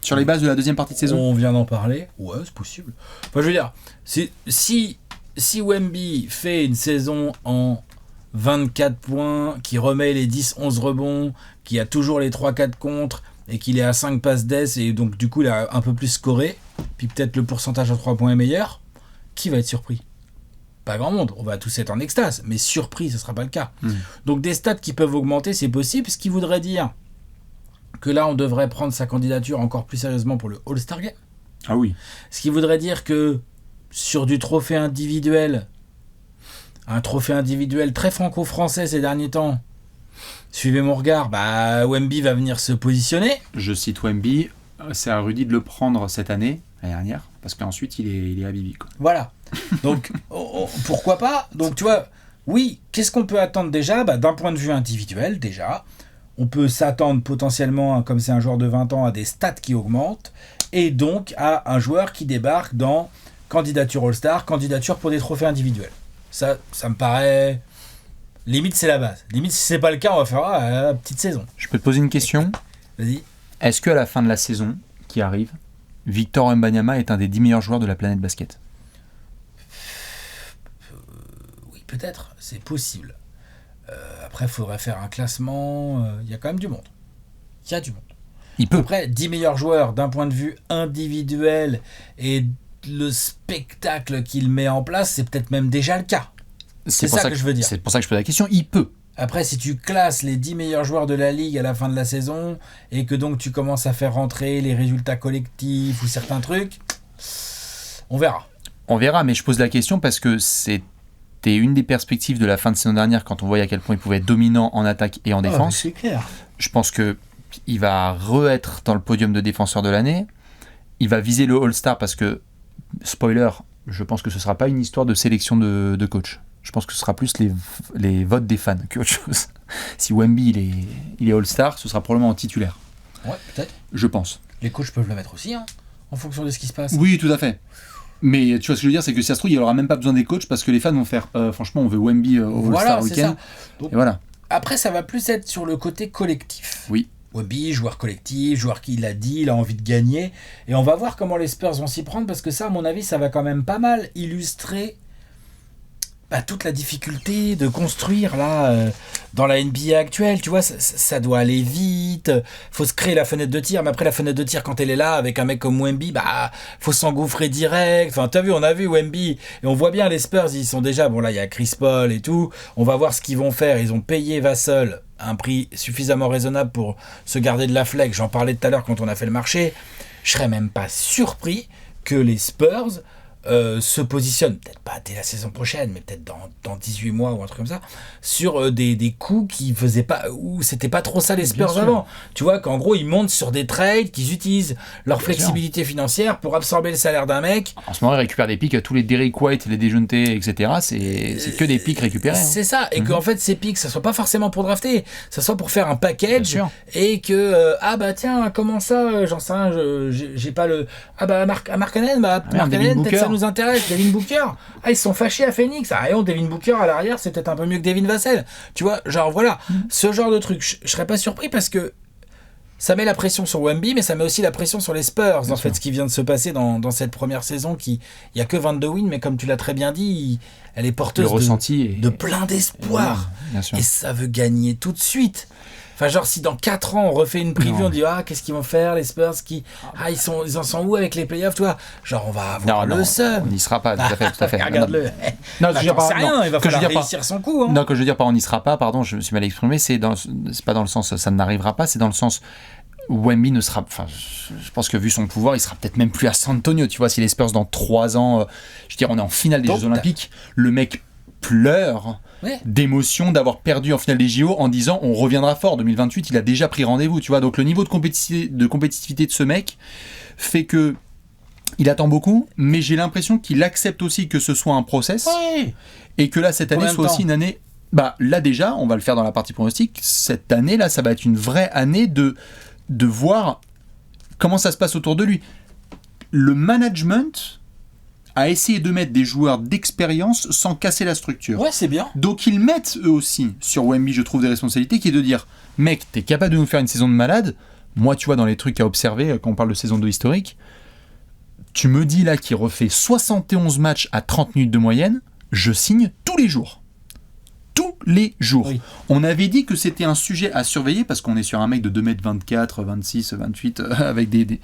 Sur les bases de la deuxième partie de saison? On vient d'en parler. Ouais, c'est possible. Enfin, je veux dire, si Wemby fait une saison en 24 points, qui remet les 10-11 rebonds, qui a toujours les 3-4 contre, et qu'il est à 5 passes d'ess, et donc du coup il a un peu plus scoré, puis peut-être le pourcentage à 3 points est meilleur, qui va être surpris? Pas grand monde, on va tous être en extase, mais surpris, ce ne sera pas le cas. Donc des stats qui peuvent augmenter, c'est possible, ce qui voudrait dire que là, on devrait prendre sa candidature encore plus sérieusement pour le All-Star Game. Ah oui. Ce qui voudrait dire que sur du trophée individuel, un trophée individuel très franco-français ces derniers temps, suivez mon regard, Wemby va venir se positionner. Je cite Wemby, c'est à Rudy de le prendre cette année, l'année dernière, parce qu'ensuite il est à Bibi, quoi. Voilà. Donc, pourquoi pas? Donc, tu vois, oui, qu'est-ce qu'on peut attendre déjà? D'un point de vue individuel, déjà, on peut s'attendre potentiellement, comme c'est un joueur de 20 ans, à des stats qui augmentent, et donc à un joueur qui débarque dans candidature All-Star, candidature pour des trophées individuels. Ça me paraît... Limite, c'est la base. Limite, si c'est pas le cas, on va faire petite saison. Je peux te poser une question? Vas-y. Est-ce qu'à la fin de la saison qui arrive, Victor Wembanyama est un des 10 meilleurs joueurs de la planète basket? Oui, peut-être. C'est possible. Après, il faudrait faire un classement. Il y a quand même du monde. Il y a du monde. Il peut. Après, 10 meilleurs joueurs d'un point de vue individuel et le spectacle qu'il met en place, c'est peut-être même déjà le cas. C'est ça que je veux dire. C'est pour ça que je pose la question. Il peut. Après, si tu classes les 10 meilleurs joueurs de la Ligue à la fin de la saison et que donc tu commences à faire rentrer les résultats collectifs ou certains trucs, on verra. On verra, mais je pose la question parce que c'était une des perspectives de la fin de saison dernière quand on voyait à quel point il pouvait être dominant en attaque et en défense. C'est clair. Je pense qu'il va re-être dans le podium de défenseur de l'année. Il va viser le All-Star parce que, spoiler, je pense que ce ne sera pas une histoire de sélection de coach. Je pense que ce sera plus les votes des fans qu'autre chose. Si Wemby il est All-Star, ce sera probablement en titulaire. Ouais, peut-être. Je pense. Les coachs peuvent le mettre aussi, en fonction de ce qui se passe. Oui, tout à fait. Mais tu vois ce que je veux dire, c'est que si ça se trouve, il n'y aura même pas besoin des coachs parce que les fans vont faire franchement, on veut Wemby au All-Star Weekend. Donc, et voilà. Après, ça va plus être sur le côté collectif. Oui. Wemby, joueur collectif, joueur qui l'a dit, il a envie de gagner. Et on va voir comment les Spurs vont s'y prendre parce que ça, à mon avis, ça va quand même pas mal illustrer toute la difficulté de construire là dans la NBA actuelle, tu vois, ça doit aller vite, faut se créer la fenêtre de tir, mais après la fenêtre de tir quand elle est là avec un mec comme Wemby, faut s'engouffrer direct. Enfin, on a vu Wemby et on voit bien les Spurs, ils sont déjà là, il y a Chris Paul et tout, on va voir ce qu'ils vont faire. Ils ont payé Vassell à un prix suffisamment raisonnable pour se garder de la flex. J'en parlais tout à l'heure quand on a fait le marché. Je serais même pas surpris que les Spurs se positionne, peut-être pas dès la saison prochaine, mais peut-être dans 18 mois ou un truc comme ça, sur des coups qui faisaient pas, où c'était pas trop ça les Spurs avant. Tu vois, qu'en gros, ils montent sur des trades, qu'ils utilisent leur flexibilité financière pour absorber le salaire d'un mec. En ce moment, ils récupèrent des pics, tous les Derrick White, les Dejounte, etc. C'est que des pics récupérés. C'est ça, et qu'en fait, ces pics, ça soit pas forcément pour drafter, ça soit pour faire un package, et que, tiens, comment ça, j'en sais rien, j'ai pas le... Markkanen, peut-être ça nous intéresse. Devin Booker, ils se sont fâchés à Phoenix. Devin Booker à l'arrière, c'est peut-être un peu mieux que Devin Vassell. Tu vois, genre voilà, ce genre de truc. Je serais pas surpris parce que ça met la pression sur Wemby, mais ça met aussi la pression sur les Spurs, Bien en fait, sûr. ce qui vient de se passer dans cette première saison, il n'y a que 22 wins, mais comme tu l'as très bien dit, elle est Le porteuse ressenti de plein d'espoir. Bien sûr. Et ça veut gagner tout de suite. Enfin, genre, si dans 4 ans, on refait une preview, Non. on dit, qu'est-ce qu'ils vont faire, les Spurs ils en sont où avec les playoffs, toi? Genre, on va avoir le seum. On n'y sera pas, tout à fait. Regarde-le. Non, je veux dire T'en sais pas- rien, non, il va que je falloir veux dire pas- réussir son coup. Hein. Non, que je veux dire pas on n'y sera pas, pardon, je me suis mal exprimé, c'est pas dans le sens ça n'arrivera pas, c'est dans le sens où Wemby ne sera, enfin, je pense que vu son pouvoir, il sera peut-être même plus à San Antonio, tu vois, si les Spurs dans 3 ans, je veux dire, on est en finale des Donc, Jeux Olympiques, le mec pleure Ouais. d'émotion d'avoir perdu en finale des JO en disant on reviendra fort. 2028, il a déjà pris rendez-vous, tu vois, donc le niveau de compétitivité de ce mec fait que il attend beaucoup, mais j'ai l'impression qu'il accepte aussi que ce soit un process. Ouais. Et que là, cette année Combien de soit temps aussi une année. Bah, là, déjà, on va le faire dans la partie pronostic. Cette année-là, ça va être une vraie année de voir comment ça se passe autour de lui. Le management a essayé de mettre des joueurs d'expérience sans casser la structure. Ouais, c'est bien. Donc, ils mettent eux aussi sur Wemby, je trouve, des responsabilités qui est de dire mec, t'es capable de nous faire une saison de malade. Moi, tu vois, dans les trucs à observer, quand on parle de saison 2 historique, tu me dis là qu'il refait 71 matchs à 30 minutes de moyenne, je signe tous les jours. Tous les jours. Oui. On avait dit que c'était un sujet à surveiller parce qu'on est sur un mec de 2m24, 26, 28, avec des...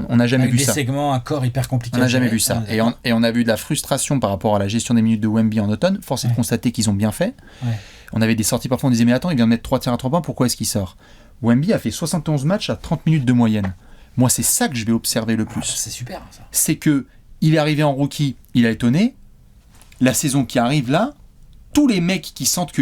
On n'a jamais Avec vu des ça. segments, un corps hyper compliqué. On n'a à jamais gérer. vu ça. Ah, Et on a vu de la frustration par rapport à la gestion des minutes de Wemby en automne. Force est de constater qu'ils ont bien fait. Ouais. On avait des sorties parfois, on disait mais attends, il vient de mettre 3 tirs à 3 points, pourquoi est-ce qu'il sort? Wemby a fait 71 matchs à 30 minutes de moyenne. Moi, c'est ça que je vais observer le plus. C'est super, ça. C'est que il est arrivé en rookie, il a étonné. La saison qui arrive là, tous les mecs qui sentent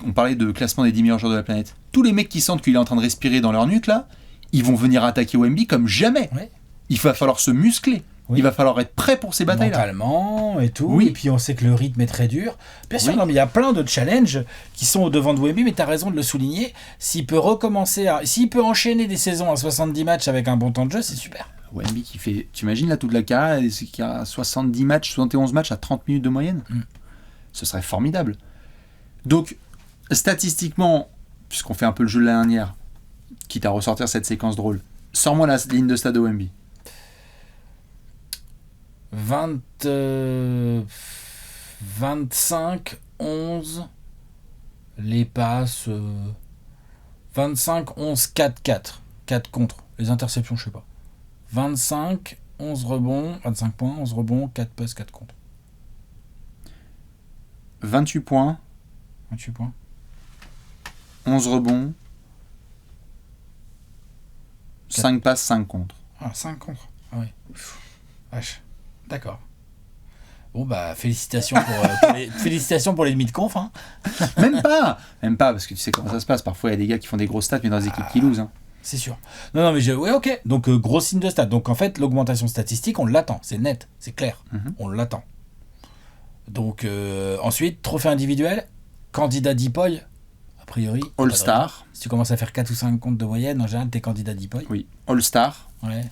on parlait de classement des 10 meilleurs joueurs de la planète, tous les mecs qui sentent qu'il est en train de respirer dans leur nuque là, ils vont venir attaquer Wemby comme jamais. Ouais. Il va falloir se muscler. Oui. Il va falloir être prêt pour ces batailles-là. Mentalement et tout. Oui. Et puis on sait que le rythme est très dur. Bien sûr, Oui. non, mais il y a plein de challenges qui sont au devant de Wemby, mais tu as raison de le souligner. S'il peut s'il peut enchaîner des saisons à 70 matchs avec un bon temps de jeu, c'est super. Wemby qui fait, tu imagines là toute la carrière, qui a 70 matchs, 71 matchs à 30 minutes de moyenne. Ce serait formidable. Donc, statistiquement, puisqu'on fait un peu le jeu de l'année dernière, quitte à ressortir cette séquence drôle, sors-moi la ligne de stade de Wemby. 25, 11, les passes, 25, 11, 4, 4. 4 contre. Les interceptions, je sais pas. 25, 11 rebonds, 25 points, 11 rebonds, 4 passes, 4 contre. 28 points, 28 points. 11 rebonds, 5 passes, 5 contre. Ah, 5 contre. Ah oui. Vache. D'accord. Bon, bah, félicitations pour les demi-de-conf. Hein. Même pas, parce que tu sais comment ça se passe. Parfois, il y a des gars qui font des grosses stats, mais dans des équipes qui losent. Hein. C'est sûr. Non, mais ouais, ok. Donc, gros signe de stat. Donc, en fait, l'augmentation statistique, on l'attend. C'est net, c'est clair. On l'attend. Donc, ensuite, trophée individuel, candidat Deepoy, a priori. All-Star. Si tu commences à faire 4 ou 5 comptes de moyenne, en général, t'es candidat Deepoy. Oui, All-Star. Ouais.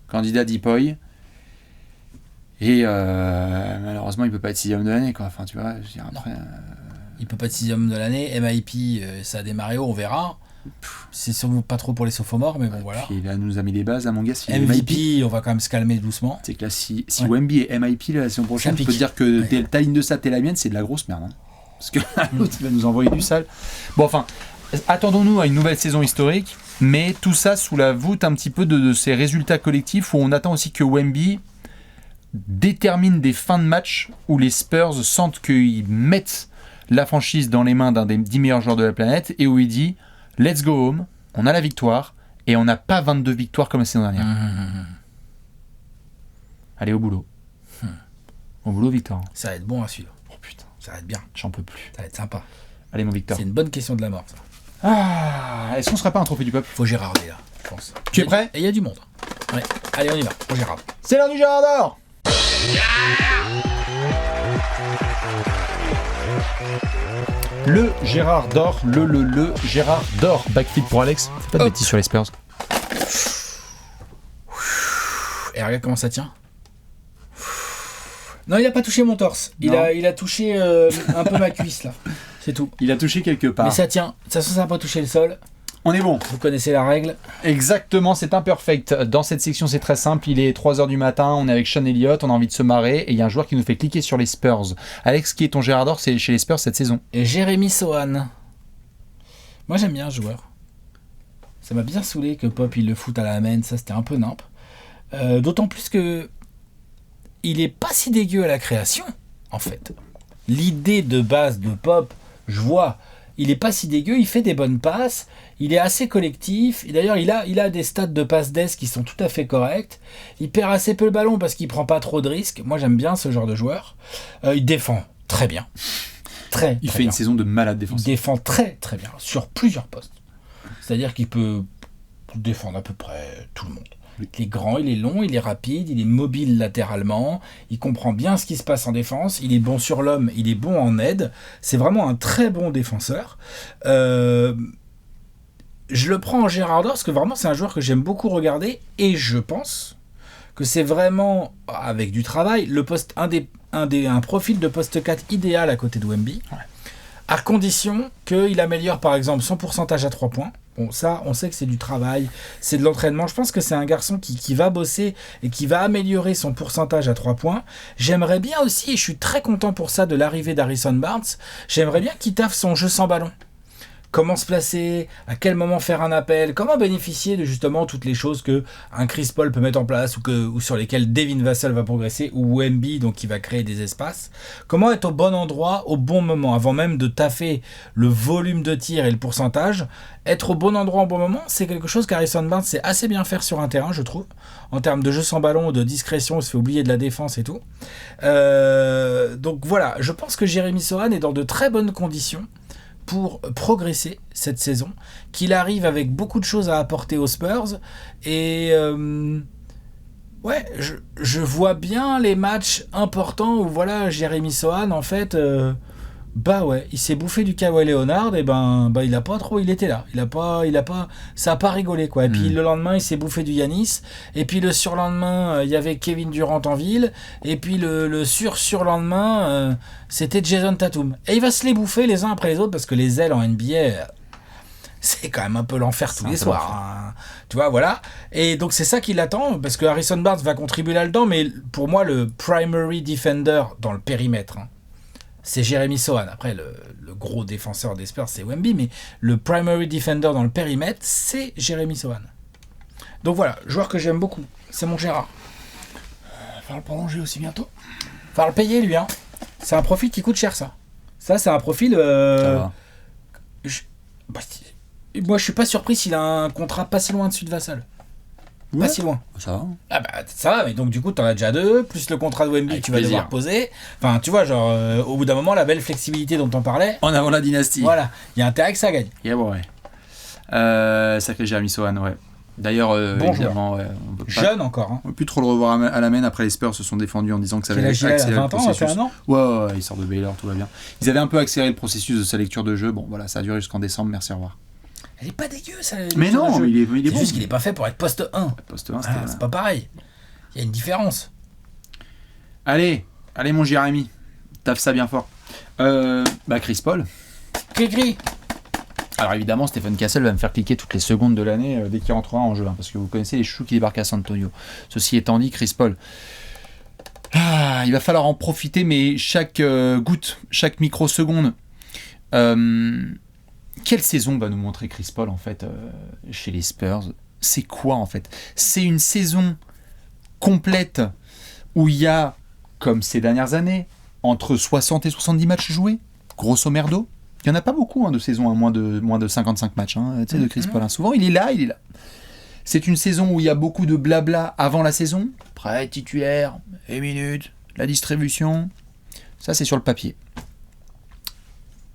Candidat Deepoy. Et malheureusement, il peut pas être 6ème de l'année, quoi. Enfin, tu vois, je veux dire, après. Il peut pas être 6ème de l'année. MIP, ça a démarré haut, on verra. C'est sûrement pas trop pour les sophomores, mais bon, voilà. Puis là, nous a mis les bases, à mon gars. Si MVP, on va quand même se calmer doucement. C'est que là, si Wemby est MIP la saison prochaine, Ça je peux te pique. dire que ta ligne de stats et la mienne, c'est de la grosse merde. Hein. Parce que l'autre, il va nous envoyer du sale. Bon, enfin, attendons-nous à une nouvelle saison historique, mais tout ça sous la voûte un petit peu de ces résultats collectifs où on attend aussi que Wemby détermine des fins de match où les Spurs sentent qu'ils mettent la franchise dans les mains d'un des 10 meilleurs joueurs de la planète et où il dit « Let's go home, on a la victoire et on n'a pas 22 victoires comme la saison dernière. Allez, au boulot. Au boulot, Victor. Ça va être bon à suivre. Oh putain, Ça va être bien. j'en peux plus. Ça va être sympa. Allez, mon Victor. C'est une bonne question de la mort, ça. Ah, est-ce qu'on serait pas un trophée du peuple? Faut Gérarder, là, je pense. Tu es prêt? Et il y a du monde. Ouais. Allez, on y va. Faut Gérard. C'est l'heure du Gérard d'or. Le Gérard d'or, le Gérard d'or. Backflip pour Alex. Fais pas de Hop. bêtises sur les Spurs. Et regarde comment ça tient. Non, il a pas touché mon torse. Il Non. a touché un peu ma cuisse, là. C'est tout. Il a touché quelque part. Mais ça tient. Ça n'a pas touché le sol. On est bon. Vous connaissez la règle. Exactement, c'est imperfect. Dans cette section, c'est très simple. Il est 3h du matin, on est avec Sean Elliott, on a envie de se marrer, et il y a un joueur qui nous fait cliquer sur les Spurs. Alex, qui est ton Gérard d'or chez les Spurs cette saison? Et Jérémy Sohan. Moi, j'aime bien ce joueur. Ça m'a bien saoulé que Pop il le foute à la main, ça c'était un peu nimp. D'autant plus que il est pas si dégueu à la création, en fait. L'idée de base de Pop, je vois, il est pas si dégueu, il fait des bonnes passes, il est assez collectif, et d'ailleurs il a des stats de passe d'ess qui sont tout à fait corrects, il perd assez peu le ballon parce qu'il prend pas trop de risques, moi j'aime bien ce genre de joueur, il défend très bien. Il fait une saison de malade défensif. Il défend très très bien, sur plusieurs postes. C'est-à-dire qu'il peut défendre à peu près tout le monde. Oui. Il est grand, il est long, il est rapide, il est mobile latéralement, il comprend bien ce qui se passe en défense, il est bon sur l'homme, il est bon en aide. C'est vraiment un très bon défenseur. Je le prends en Gérard d'or parce que vraiment c'est un joueur que j'aime beaucoup regarder et je pense que c'est vraiment, avec du travail, un profil de poste 4 idéal à côté de Wemby. Ouais. À condition qu'il améliore par exemple son pourcentage à 3 points. Bon, ça, on sait que c'est du travail, c'est de l'entraînement. Je pense que c'est un garçon qui va bosser et qui va améliorer son pourcentage à 3 points. J'aimerais bien aussi, et je suis très content pour ça de l'arrivée d'Harrison Barnes, j'aimerais bien qu'il taffe son jeu sans ballon. Comment se placer, à quel moment faire un appel, comment bénéficier de justement toutes les choses que un Chris Paul peut mettre en place ou sur lesquelles Devin Vassell va progresser ou Wemby, donc qui va créer des espaces. Comment être au bon endroit au bon moment avant même de taffer le volume de tir et le pourcentage. Être au bon endroit au bon moment, c'est quelque chose qu'Harrison Barnes sait assez bien faire sur un terrain, je trouve, en termes de jeu sans ballon, de discrétion, il se fait oublier de la défense et tout. Donc voilà, je pense que Jérémy Sohan est dans de très bonnes conditions pour progresser cette saison, qu'il arrive avec beaucoup de choses à apporter aux Spurs, et ouais, je vois bien les matchs importants où voilà, Jérémy Sohan en fait bah ouais, il s'est bouffé du Kawhi Leonard, et il a pas trop, il était là, il a pas ça a pas rigolé quoi. Et puis le lendemain il s'est bouffé du Giannis, et puis le surlendemain il y avait Kevin Durant en ville, et puis le surlendemain c'était Jason Tatum, et il va se les bouffer les uns après les autres parce que les ailes en NBA c'est quand même un peu l'enfer tous les soirs, hein. Tu vois, voilà. Et donc c'est ça qui l'attend, parce que Harrison Barnes va contribuer là-dedans, mais pour moi le primary defender dans le périmètre, hein, c'est Jérémy Sohan. Après, le gros défenseur des Spurs, c'est Wemby, mais le primary defender dans le périmètre, c'est Jérémy Sohan. Donc voilà, joueur que j'aime beaucoup. C'est mon Gérard. Va le prolonger aussi bientôt. Va le payer, lui. Hein. C'est un profil qui coûte cher, ça. Ça, c'est un profil... Ça va. Moi, je suis pas surpris s'il a un contrat pas si loin dessus de Vassell. Ouais. Pas si loin. Ça va. Ah bah ça va, mais donc du coup t'en as déjà deux, plus le contrat de Wemby que tu vas devoir poser. Enfin tu vois, genre au bout d'un moment, la belle flexibilité dont on parlait. En avant la dynastie. Voilà, il y a intérêt que ça gagne. Yeah, ouais. Sacré Jérémy Sohan, ouais. D'ailleurs, bon évidemment, ouais, on peut jeune pas, encore. Hein. On peut plus trop le revoir à la main. Après, les Spurs se sont défendus en disant que ça avait accéléré le processus. 20 ans, ouais, il sort de Baylor, tout va bien. Ils avaient un peu accéléré le processus de sa lecture de jeu. Bon, voilà, ça a duré jusqu'en décembre. Merci, au revoir. Elle est pas dégueu, ça. Mais non, il est bon. C'est juste qu'il est pas fait pour être poste 1. Poste 1, c'est pas pareil. Il y a une différence. Allez, mon Jérémy. Taffe ça bien fort. Chris Paul. Cri. Alors évidemment, Stephen Castle va me faire cliquer toutes les secondes de l'année dès qu'il rentrera en jeu, hein, parce que vous connaissez les chouchous qui débarquent à San Antonio. Ceci étant dit, Chris Paul. Il va falloir en profiter, mais chaque goutte, chaque microseconde. Quelle saison va nous montrer Chris Paul en fait chez les Spurs? C'est quoi en fait? C'est une saison complète où il y a, comme ces dernières années, entre 60 et 70 matchs joués, grosso merdo. Il n'y en a pas beaucoup de saisons à moins de 55 matchs de Chris Paul. Souvent il est là. C'est une saison où il y a beaucoup de blabla avant la saison. Prêt, titulaire, les minutes, la distribution. Ça c'est sur le papier.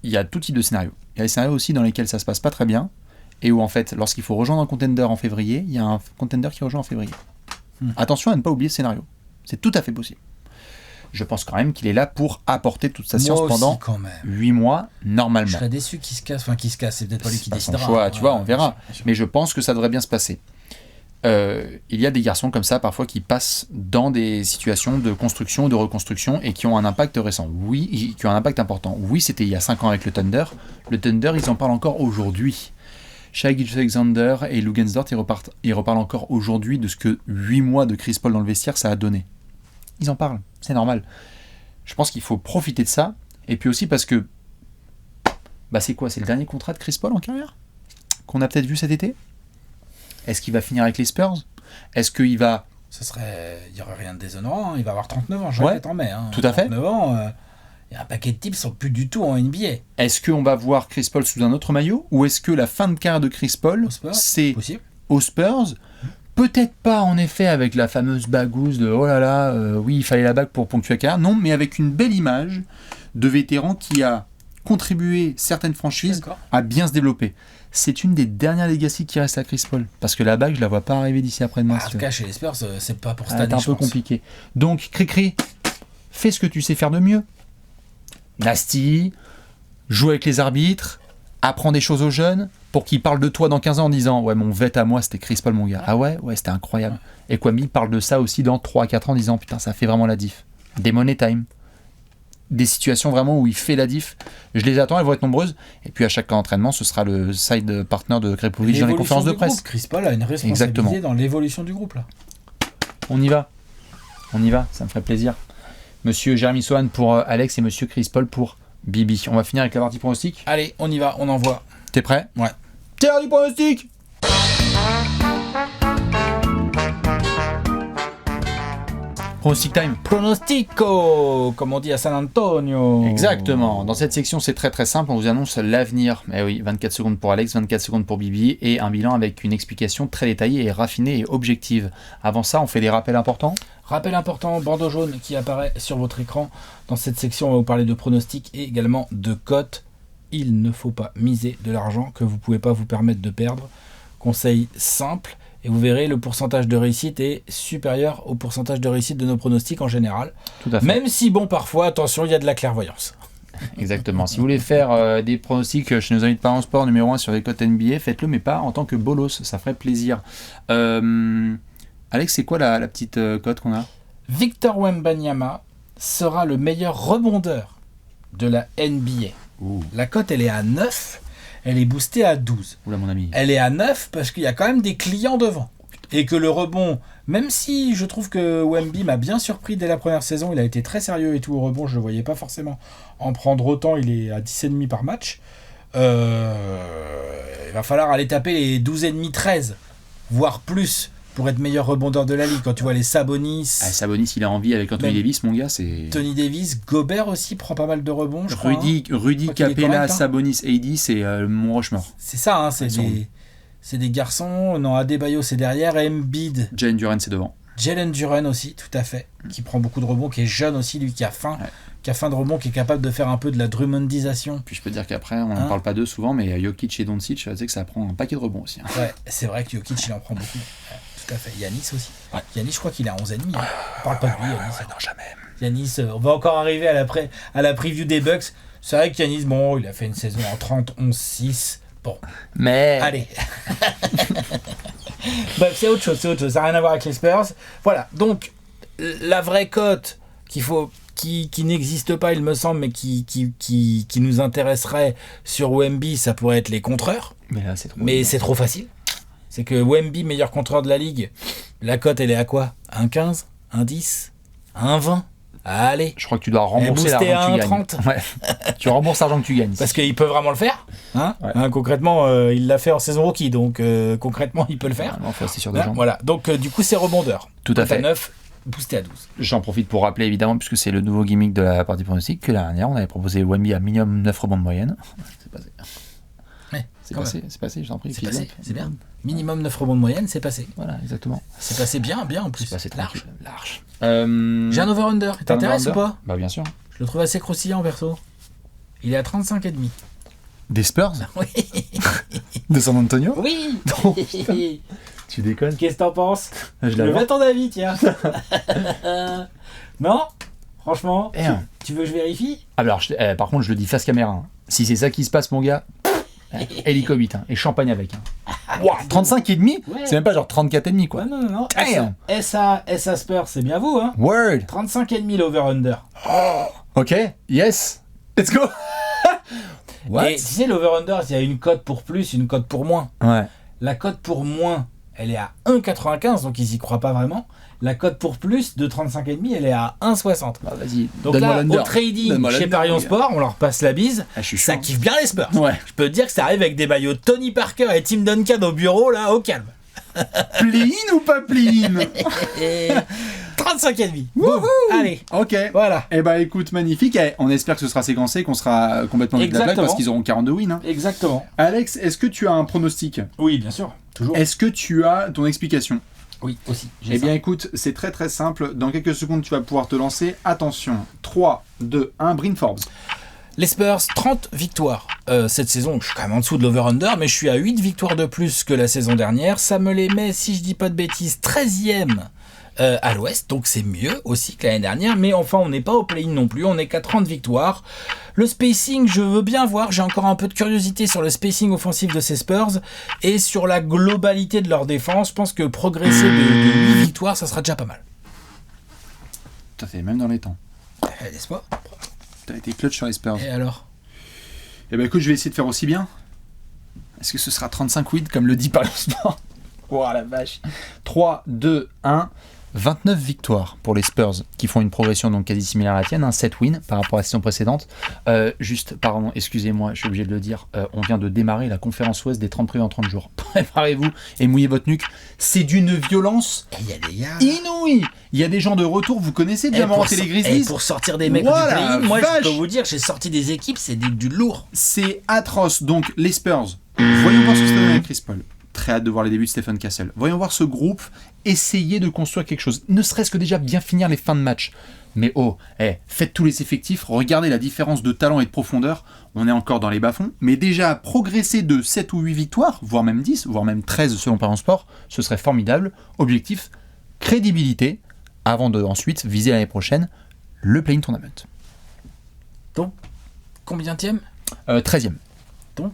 Il y a tout type de scénarios. Il y a des scénarios aussi dans lesquels ça se passe pas très bien, et où en fait, lorsqu'il faut rejoindre un contender en février, il y a un contender qui rejoint en février. Attention à ne pas oublier ce scénario. C'est tout à fait possible. Je pense quand même qu'il est là pour apporter toute sa science pendant 8 mois, normalement. Je serais déçu qu'il se casse. Enfin, qu'il se casse, c'est peut-être pas lui qui décidera. Son choix, tu vois, on verra. Mais je pense que ça devrait bien se passer. Il y a des garçons comme ça parfois qui passent dans des situations de construction ou de reconstruction et qui ont un impact récent. Oui, qui ont un impact important. Oui, c'était il y a 5 ans avec le Thunder. Le Thunder, ils en parlent encore aujourd'hui. Shai Gilgeous-Alexander et Luguentz-Dort, ils reparlent encore aujourd'hui de ce que 8 mois de Chris Paul dans le vestiaire, ça a donné. Ils en parlent, c'est normal. Je pense qu'il faut profiter de ça, et puis aussi parce que c'est quoi? C'est le dernier contrat de Chris Paul en carrière qu'on a peut-être vu cet été? Est-ce qu'il va finir avec les Spurs? Est-ce qu'il va... Il n'y aurait rien de déshonorant, hein. Il va avoir 39 ans, je répète en mai. Tout à fait. 39 ans, il y a un paquet de types qui sont plus du tout en NBA. Est-ce qu'on va voir Chris Paul sous un autre maillot? Ou est-ce que la fin de carrière de Chris Paul, c'est possible aux Spurs? Peut-être pas en effet avec la fameuse bagousse de oh là là, oui il fallait la bague pour ponctuer la carrière, non, mais avec une belle image de vétéran qui a contribué certaines franchises à bien se développer. C'est une des dernières legacy qui reste à Chris Paul, parce que la bague je la vois pas arriver d'ici après-demain. En tout cas chez les Spurs c'est pas pour cette année. C'est un peu compliqué. Donc Cricri, fais ce que tu sais faire de mieux. Nasty, joue avec les arbitres, apprends des choses aux jeunes pour qu'ils parlent de toi dans 15 ans en disant ouais mon vet à moi c'était Chris Paul mon gars. Ah ouais c'était incroyable. Et Kwame parle de ça aussi dans 3 à 4 ans en disant putain ça fait vraiment la diff. Des money time. Des situations vraiment où il fait la diff. Je les attends, elles vont être nombreuses. Et puis à chaque entraînement, ce sera le side partner de Greg Popovich dans les conférences de presse. Chris Paul a une responsabilité dans l'évolution du groupe là. On y va, ça me ferait plaisir. Monsieur Jérémy Sohan pour Alex et Monsieur Chris Paul pour Bibi. On va finir avec la partie pronostic. Allez, on y va, on envoie. T'es prêt? Ouais. C'est l'heure du pronostic. Pronostic time. Pronostico, comme on dit à San Antonio. Exactement. Dans cette section, c'est très très simple. On vous annonce l'avenir. Eh oui, 24 secondes pour Alex, 24 secondes pour Bibi et un bilan avec une explication très détaillée et raffinée et objective. Avant ça, on fait des rappels importants. Rappel important, bandeau jaune qui apparaît sur votre écran. Dans cette section, on va vous parler de pronostics et également de cotes. Il ne faut pas miser de l'argent que vous ne pouvez pas vous permettre de perdre. Conseil simple. Et vous verrez, le pourcentage de réussite est supérieur au pourcentage de réussite de nos pronostics en général. Tout à fait. Même si, parfois, attention, il y a de la clairvoyance. Exactement. Si vous voulez faire des pronostics chez nos amis de Parents Sport numéro 1 sur les cotes NBA, faites-le, mais pas en tant que bolos. Ça ferait plaisir. Alex, c'est quoi la petite cote qu'on a? Victor Wembanyama sera le meilleur rebondeur de la NBA. Ouh. La cote, elle est à 9. Elle est boostée à 12. Oula mon ami. Elle est à 9 parce qu'il y a quand même des clients devant. Et que le rebond, même si je trouve que Wemby m'a bien surpris dès la première saison, il a été très sérieux et tout au rebond, je ne le voyais pas forcément en prendre autant, il est à 10,5 par match. Il va falloir aller taper les 12,5, 13, voire plus, pour être meilleur rebondeur de la ligue. Quand tu vois les Sabonis... Sabonis, il a envie avec Anthony Davis, mon gars, c'est... Tony Davis, Gobert aussi prend pas mal de rebonds, je crois. Rudy Capella, Sabonis, AD, c'est mon Rushmore. C'est ça, hein, c'est des garçons. Non, Adebayo, c'est derrière. Embiid. Jalen Duren, c'est devant. Jalen Duren aussi, tout à fait. Qui prend beaucoup de rebonds, qui est jeune aussi, lui, qui a faim. Ouais. Qui a faim de rebond, qui est capable de faire un peu de la Drummondisation. Puis je peux dire qu'après, on n'en parle pas d'eux souvent, mais Jokic et Doncic, je sais que ça prend un paquet de rebonds aussi. Hein. Ouais, c'est vrai que Jokic, il en prend beaucoup. Ouais, tout à fait. Yanis aussi. Ouais. Yanis, je crois qu'il est à 11,5. Hein. On parle pas de lui, Yanis. Non, jamais. Yanis, on va encore arriver à la preview des Bucks. C'est vrai que Yanis, il a fait une saison en 30, 11, 6. Bon. Mais. Allez. Bref, c'est autre chose. Ça n'a rien à voir avec les Spurs. Voilà. Donc, la vraie cote qui n'existe pas, il me semble, mais qui nous intéresserait sur Wemby, ça pourrait être les contreurs. Mais là, c'est trop facile. C'est que Wemby, meilleur contreur de la ligue, la cote, elle est à quoi? 1,15, 1,10, 1,20. Allez. Je crois que tu dois rembourser l'argent que tu gagnes. 30. Ouais. Tu rembourses l'argent que tu gagnes. Parce qu'il peut vraiment le faire. Hein, ouais. Concrètement, il l'a fait en saison rookie, donc concrètement, il peut le faire. Faut rester sur des jambes. Voilà. Donc du coup, c'est rebondeur. Tout à fait. À 9, boosté à 12. J'en profite pour rappeler évidemment, puisque c'est le nouveau gimmick de la partie pronostic, que l'année dernière, on avait proposé Wemby à minimum 9 rebonds de moyenne. C'est passé. Ouais, c'est passé, je t'en prie. C'est bien. Minimum 9 rebonds de moyenne, c'est passé. Voilà, exactement. C'est passé bien en plus. C'est passé large. J'ai un over-under. T'intéresse ou pas? Bah bien sûr. Je le trouve assez croustillant perso. Il est à 35,5. Des Spurs? Oui. De San Antonio? Oui. Oh, tu déconnes? Qu'est-ce que t'en penses? Je veux mettre ton avis, tiens. Non? Franchement, tu veux que je vérifie? Alors, par contre, je le dis face caméra. Hein. Si c'est ça qui se passe, mon gars, hélicobite, hein, et champagne avec. Hein. Wow, 35,5 ouais. C'est même pas genre 34,5 quoi. Non. SA Spurs, c'est bien vous, hein? Word. 35,5 l'over-under. Oh, ok, yes. Let's go. What? Et tu sais, l'over-under, il y a une cote pour plus, une cote pour moins. Ouais. La cote pour moins, elle est à 1,95, donc ils y croient pas vraiment. La cote pour plus de 35,5, elle est à 1,60. Bah vas-y, Donc donne-moi là, l'under. au trading, Donne-moi chez l'under, Parion les gars. Sport, on leur passe la bise. Ah, je suis Ça chaud. kiffe bien les Spurs. Ouais. Je peux te dire que ça arrive avec des maillots Tony Parker et Tim Duncan au bureau, là, au calme. Play-in ou pas play-in? Et 35,5. Wouhou. Allez, Ok. voilà. Eh bah écoute, magnifique. Eh, on espère que ce sera séquencé, qu'on sera complètement avec la blague Exactement. parce qu'ils auront 42 wins. Hein. Exactement. Alex, est-ce que tu as un pronostic? Oui, bien sûr. Toujours. Est-ce que tu as ton explication? Oui, aussi. Eh bien écoute, c'est très très simple. Dans quelques secondes, tu vas pouvoir te lancer. Attention. 3, 2, 1, Bryn Forbes. Les Spurs, 30 victoires cette saison. Je suis quand même en dessous de l'over-under, mais je suis à 8 victoires de plus que la saison dernière. Ça me les met, si je dis pas de bêtises, 13e à l'ouest. Donc c'est mieux aussi que l'année dernière. Mais enfin, on n'est pas au play-in non plus. On n'est qu'à 30 victoires. Le spacing, je veux bien voir. J'ai encore un peu de curiosité sur le spacing offensif de ces Spurs et sur la globalité de leur défense. Je pense que progresser de 8 victoires, ça sera déjà pas mal. T'as fait même dans les temps. N'est-ce pas? T'as été clutch sur les Spurs. Et alors? Eh ben écoute, je vais essayer de faire aussi bien. Est-ce que ce sera 35 wins comme le dit Parion Sport? Oh la vache. 3, 2, 1. 29 victoires pour les Spurs qui font une progression donc quasi similaire à la tienne, 7 wins par rapport à la saison précédente. Juste, pardon, excusez-moi, je suis obligé de le dire, on vient de démarrer la conférence Ouest des 30 premiers en 30 jours. Préparez-vous et mouillez votre nuque. C'est d'une violence Il y a des gars... inouïe. Il y a des gens de retour, vous connaissez bien pour les Grizzlies. pour sortir des mecs Voilà, du play-in, moi vache. je peux vous dire, j'ai sorti des équipes, c'est du lourd. C'est atroce. Donc les Spurs, voyons voir ce que ça donne avec Chris Paul. Très hâte de voir les débuts de Stephen Castle. Voyons voir ce groupe essayer de construire quelque chose. Ne serait-ce que déjà bien finir les fins de match. Mais faites tous les effectifs, regardez la différence de talent et de profondeur. On est encore dans les bas-fonds. Mais déjà progresser de 7 ou 8 victoires, voire même 10, voire même 13 selon Parion Sport, ce serait formidable. Objectif, crédibilité, avant de ensuite viser l'année prochaine le play-in tournament. Donc, combienième? 13e. Donc,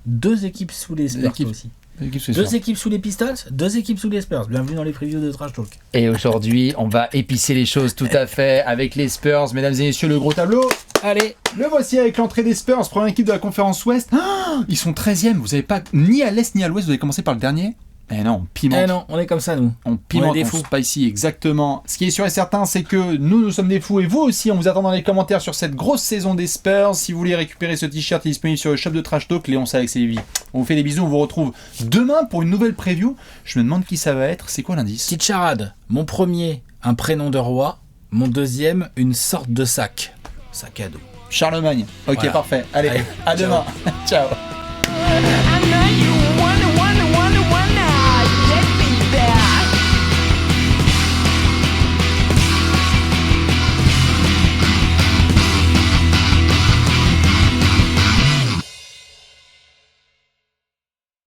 2 équipes sous les Spurs Équipe. aussi. C'est 2 sûr. équipes sous les Pistols, 2 équipes sous les Spurs. Bienvenue dans les previews de Trash Talk. Et aujourd'hui, on va épicer les choses tout à fait avec les Spurs. Mesdames et messieurs, le gros tableau. Allez, Le voici avec l'entrée des Spurs, première équipe de la conférence Ouest. Ah, ils sont 13e, vous n'avez pas ni à l'Est ni à l'Ouest, vous avez commencé par le dernier. Eh non, on pimente. eh non, on est comme ça nous. On pimente, On est des on fous. spicy, exactement. Ce qui est sûr et certain, c'est que nous sommes des fous et vous aussi. On vous attend dans les commentaires sur cette grosse saison des Spurs. Si vous voulez récupérer ce t-shirt, il est disponible sur le shop de Trash Talk. Léon, c'est Alex et Lévi. On vous fait des bisous, on vous retrouve demain pour une nouvelle preview. Je me demande qui ça va être. C'est quoi l'indice? Petite charade. Mon premier, un prénom de roi. Mon deuxième, une sorte de sac. Sac à dos. Charlemagne. Ok, Voilà. parfait. Allez, Allez, à ciao. demain. Ciao.